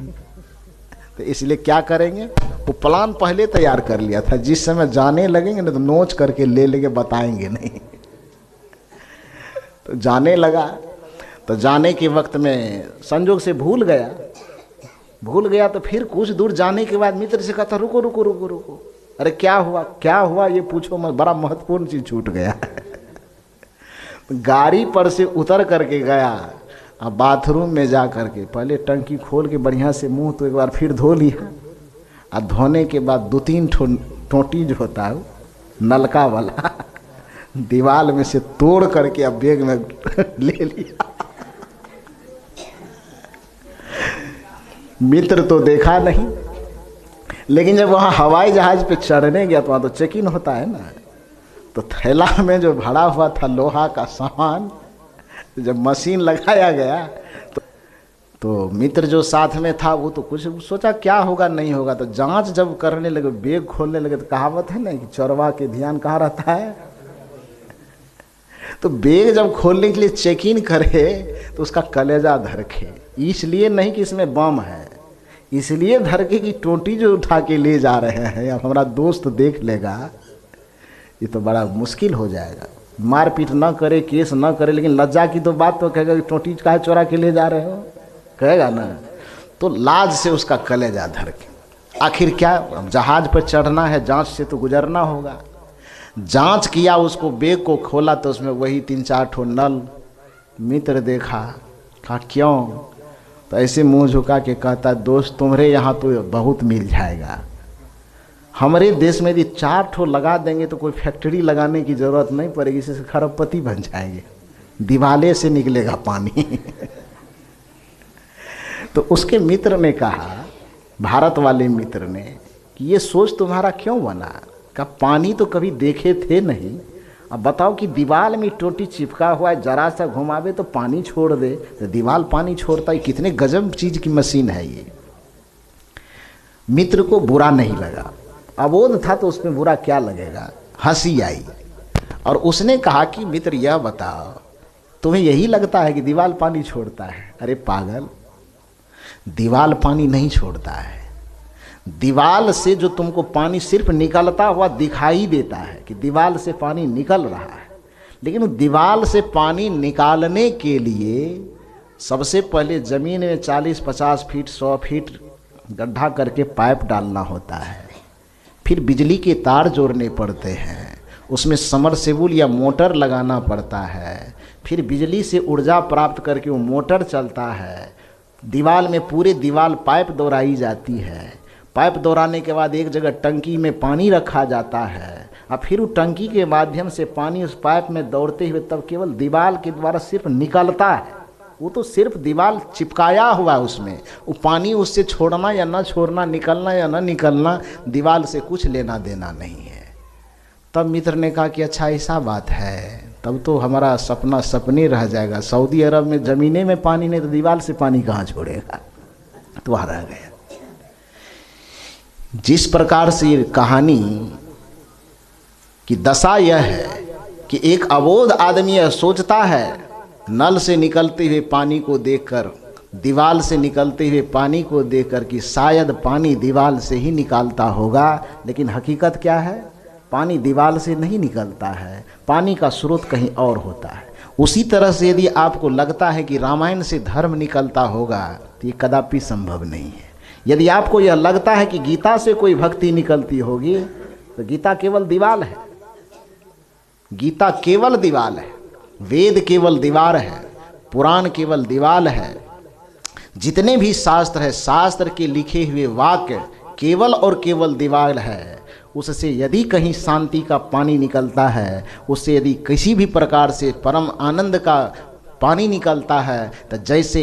A: तो इसलिए क्या करेंगे, वो प्लान पहले तैयार कर लिया था। जिस समय जाने लगेंगे ना तो नोच करके ले लेंगे, बताएंगे नहीं। तो जाने लगा। तो जाने के वक्त में संजोग से भूल गया। तो फिर कुछ दूर जाने के बाद मित्र से कहता रुको रुको रुको रुको, अरे क्या हुआ ये पूछो मत, बड़ा महत्वपूर्ण चीज छूट गया। गाड़ी पर से उतर करके गया, अब बाथरूम में जा करके पहले टंकी खोल के बढ़िया से मुंह तो एक बार फिर धो लिया। और धोने के बाद 2-3 टोटी जो होता है नलका वाला दीवार में से तोड़ करके अब बैग में ले लिया। मित्र तो देखा नहीं, लेकिन जब वहाँ हवाई जहाज पे चढ़ने गया तो वहाँ तो चेक इन होता है ना। तो थैला में जो भरा हुआ था लोहा का सामान, जब मशीन लगाया गया तो मित्र जो साथ में था वो तो कुछ सोचा क्या होगा नहीं होगा, तो जांच जब करने लगे, बैग खोलने लगे, तो कहावत है ना कि चोरवा के ध्यान कहाँ रहता है। तो बैग जब खोलने के लिए चेक इन करे तो उसका कलेजा धड़के, इसलिए नहीं कि इसमें बम है, इसलिए धड़के कि टोटी जो उठा के ले जा रहे हैं अब हमारा दोस्त देख लेगा, ये तो बड़ा मुश्किल हो जाएगा। मारपीट ना करे, केस ना करे, लेकिन लज्जा की तो बात तो कहेगा कि टोटी काहे चोरा के ले जा रहे हो, कहेगा ना। तो लाज से उसका कलेजा धड़के। आखिर क्या, जहाज पर चढ़ना है, जांच से तो गुजरना होगा। जांच किया, उसको बैग को खोला तो उसमें वही 3-4 ठो नल। मित्र देखा, कहा क्यों, तो ऐसे मुंह झुका के कहता दोस्त तुम्हारे यहाँ तो बहुत मिल जाएगा, हमारे देश में यदि 4 ठो लगा देंगे तो कोई फैक्ट्री लगाने की जरूरत नहीं पड़ेगी, इससे खरबपति बन जाएंगे, दिवाले से निकलेगा पानी। तो उसके मित्र ने कहा, भारत वाले मित्र ने, कि ये सोच तुम्हारा क्यों बना। कहा पानी तो कभी देखे थे नहीं, अब बताओ कि दीवार में टोटी चिपका हुआ है, जरा सा घुमावे तो पानी छोड़ दे, तो दीवार पानी छोड़ता है, कितने गजब चीज की मशीन है ये। मित्र को बुरा नहीं लगा, अबोध था तो उसमें बुरा क्या लगेगा, हंसी आई। और उसने कहा कि मित्र यह बताओ, तुम्हें यही लगता है कि दीवार पानी छोड़ता है। अरे पागल, दीवार पानी नहीं छोड़ता है, दीवार से जो तुमको पानी सिर्फ निकलता हुआ दिखाई देता है कि दीवार से पानी निकल रहा है, लेकिन दीवार से पानी निकालने के लिए सबसे पहले ज़मीन में 40-50 फीट 100 फीट गड्ढा करके पाइप डालना होता है, फिर बिजली के तार जोड़ने पड़ते हैं, उसमें समरसेबुल या मोटर लगाना पड़ता है, फिर बिजली से ऊर्जा प्राप्त करके वो मोटर चलता है, दीवार में पूरे दीवार पाइप दौड़ाई जाती है, पाइप दौड़ाने के बाद एक जगह टंकी में पानी रखा जाता है, और फिर वो टंकी के माध्यम से पानी उस पाइप में दौड़ते हुए तब केवल दीवार के द्वारा सिर्फ निकलता है। वो तो सिर्फ दीवार चिपकाया हुआ है, उसमें वो पानी उससे छोड़ना या ना छोड़ना, निकलना या ना निकलना, दीवार से कुछ लेना देना नहीं है। तब मित्र ने कहा कि अच्छा ऐसा बात है, तब तो हमारा सपना सपने रह जाएगा, सऊदी अरब में ज़मीने में पानी नहीं तो दीवार से पानी कहाँ छोड़ेगा, तो वहाँ रह गया। जिस प्रकार से ये कहानी की दशा यह है कि एक अबोध आदमी यह सोचता है नल से निकलते हुए पानी को देखकर, दीवार से निकलते हुए पानी को देखकर कि शायद पानी दीवार से ही निकालता होगा, लेकिन हकीकत क्या है, पानी दीवार से नहीं निकलता है, पानी का स्रोत कहीं और होता है। उसी तरह से यदि आपको लगता है कि रामायण से धर्म निकलता होगा तो ये कदापि संभव नहीं है। यदि आपको यह लगता है कि गीता से कोई भक्ति निकलती होगी तो गीता केवल दीवार है, गीता केवल दीवार है, वेद केवल दीवार है, पुराण केवल दीवार है, जितने भी शास्त्र है, शास्त्र के लिखे हुए वाक्य केवल और केवल दीवार है। उससे यदि कहीं शांति का पानी निकलता है, उससे यदि किसी भी प्रकार से परम आनंद का पानी निकलता है, तो जैसे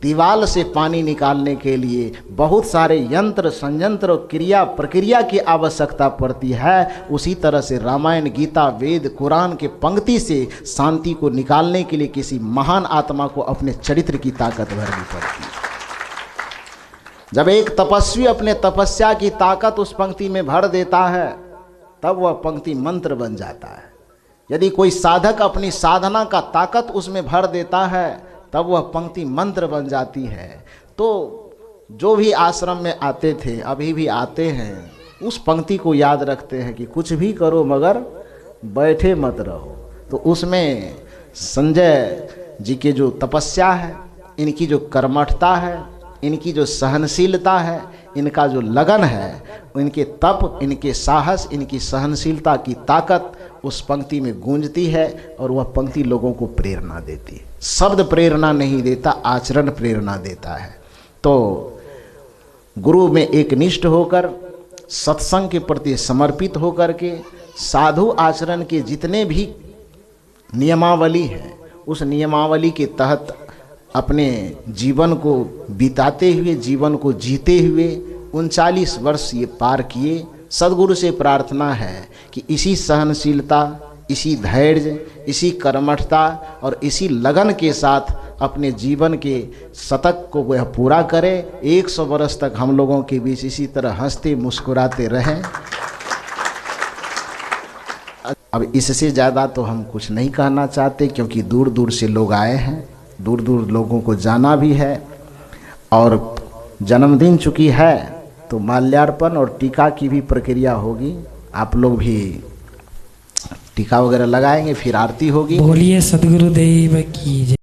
A: दीवार से पानी निकालने के लिए बहुत सारे यंत्र संयंत्र और क्रिया प्रक्रिया की आवश्यकता पड़ती है, उसी तरह से रामायण गीता वेद कुरान के पंक्ति से शांति को निकालने के लिए किसी महान आत्मा को अपने चरित्र की ताकत भरनी पड़ती है। जब एक तपस्वी अपने तपस्या की ताकत उस पंक्ति में भर देता है, तब वह पंक्ति मंत्र बन जाता है। यदि कोई साधक अपनी साधना का ताकत उसमें भर देता है, तब वह पंक्ति मंत्र बन जाती है। तो जो भी आश्रम में आते थे, अभी भी आते हैं, उस पंक्ति को याद रखते हैं कि कुछ भी करो मगर बैठे मत रहो। तो उसमें संजय जी के जो तपस्या है, इनकी जो कर्मठता है, इनकी जो सहनशीलता है, इनका जो लगन है, इनके तप, इनके साहस, इनकी सहनशीलता की ताकत उस पंक्ति में गूंजती है और वह पंक्ति लोगों को प्रेरणा देती है। शब्द प्रेरणा नहीं देता, आचरण प्रेरणा देता है। तो गुरु में एक निष्ठ होकर, सत्संग के प्रति समर्पित होकर के, साधु आचरण के जितने भी नियमावली है, उस नियमावली के तहत अपने जीवन को बिताते हुए, जीवन को जीते हुए 39 वर्ष ये पार किए। सद्गुरु से प्रार्थना है कि इसी सहनशीलता, इसी धैर्य, इसी कर्मठता और इसी लगन के साथ अपने जीवन के शतक को वह पूरा करे, 100 वर्ष तक हम लोगों के बीच इसी तरह हंसते मुस्कुराते रहें। अब इससे ज़्यादा तो हम कुछ नहीं कहना चाहते, क्योंकि दूर दूर से लोग आए हैं, दूर दूर लोगों को जाना भी है, और जन्मदिन चूँकि है तो माल्यार्पण और टीका की भी प्रक्रिया होगी। आप लोग भी टीका वगैरह लगाएंगे, फिर आरती होगी।
B: बोलिए सद्गुरुदेव की जय।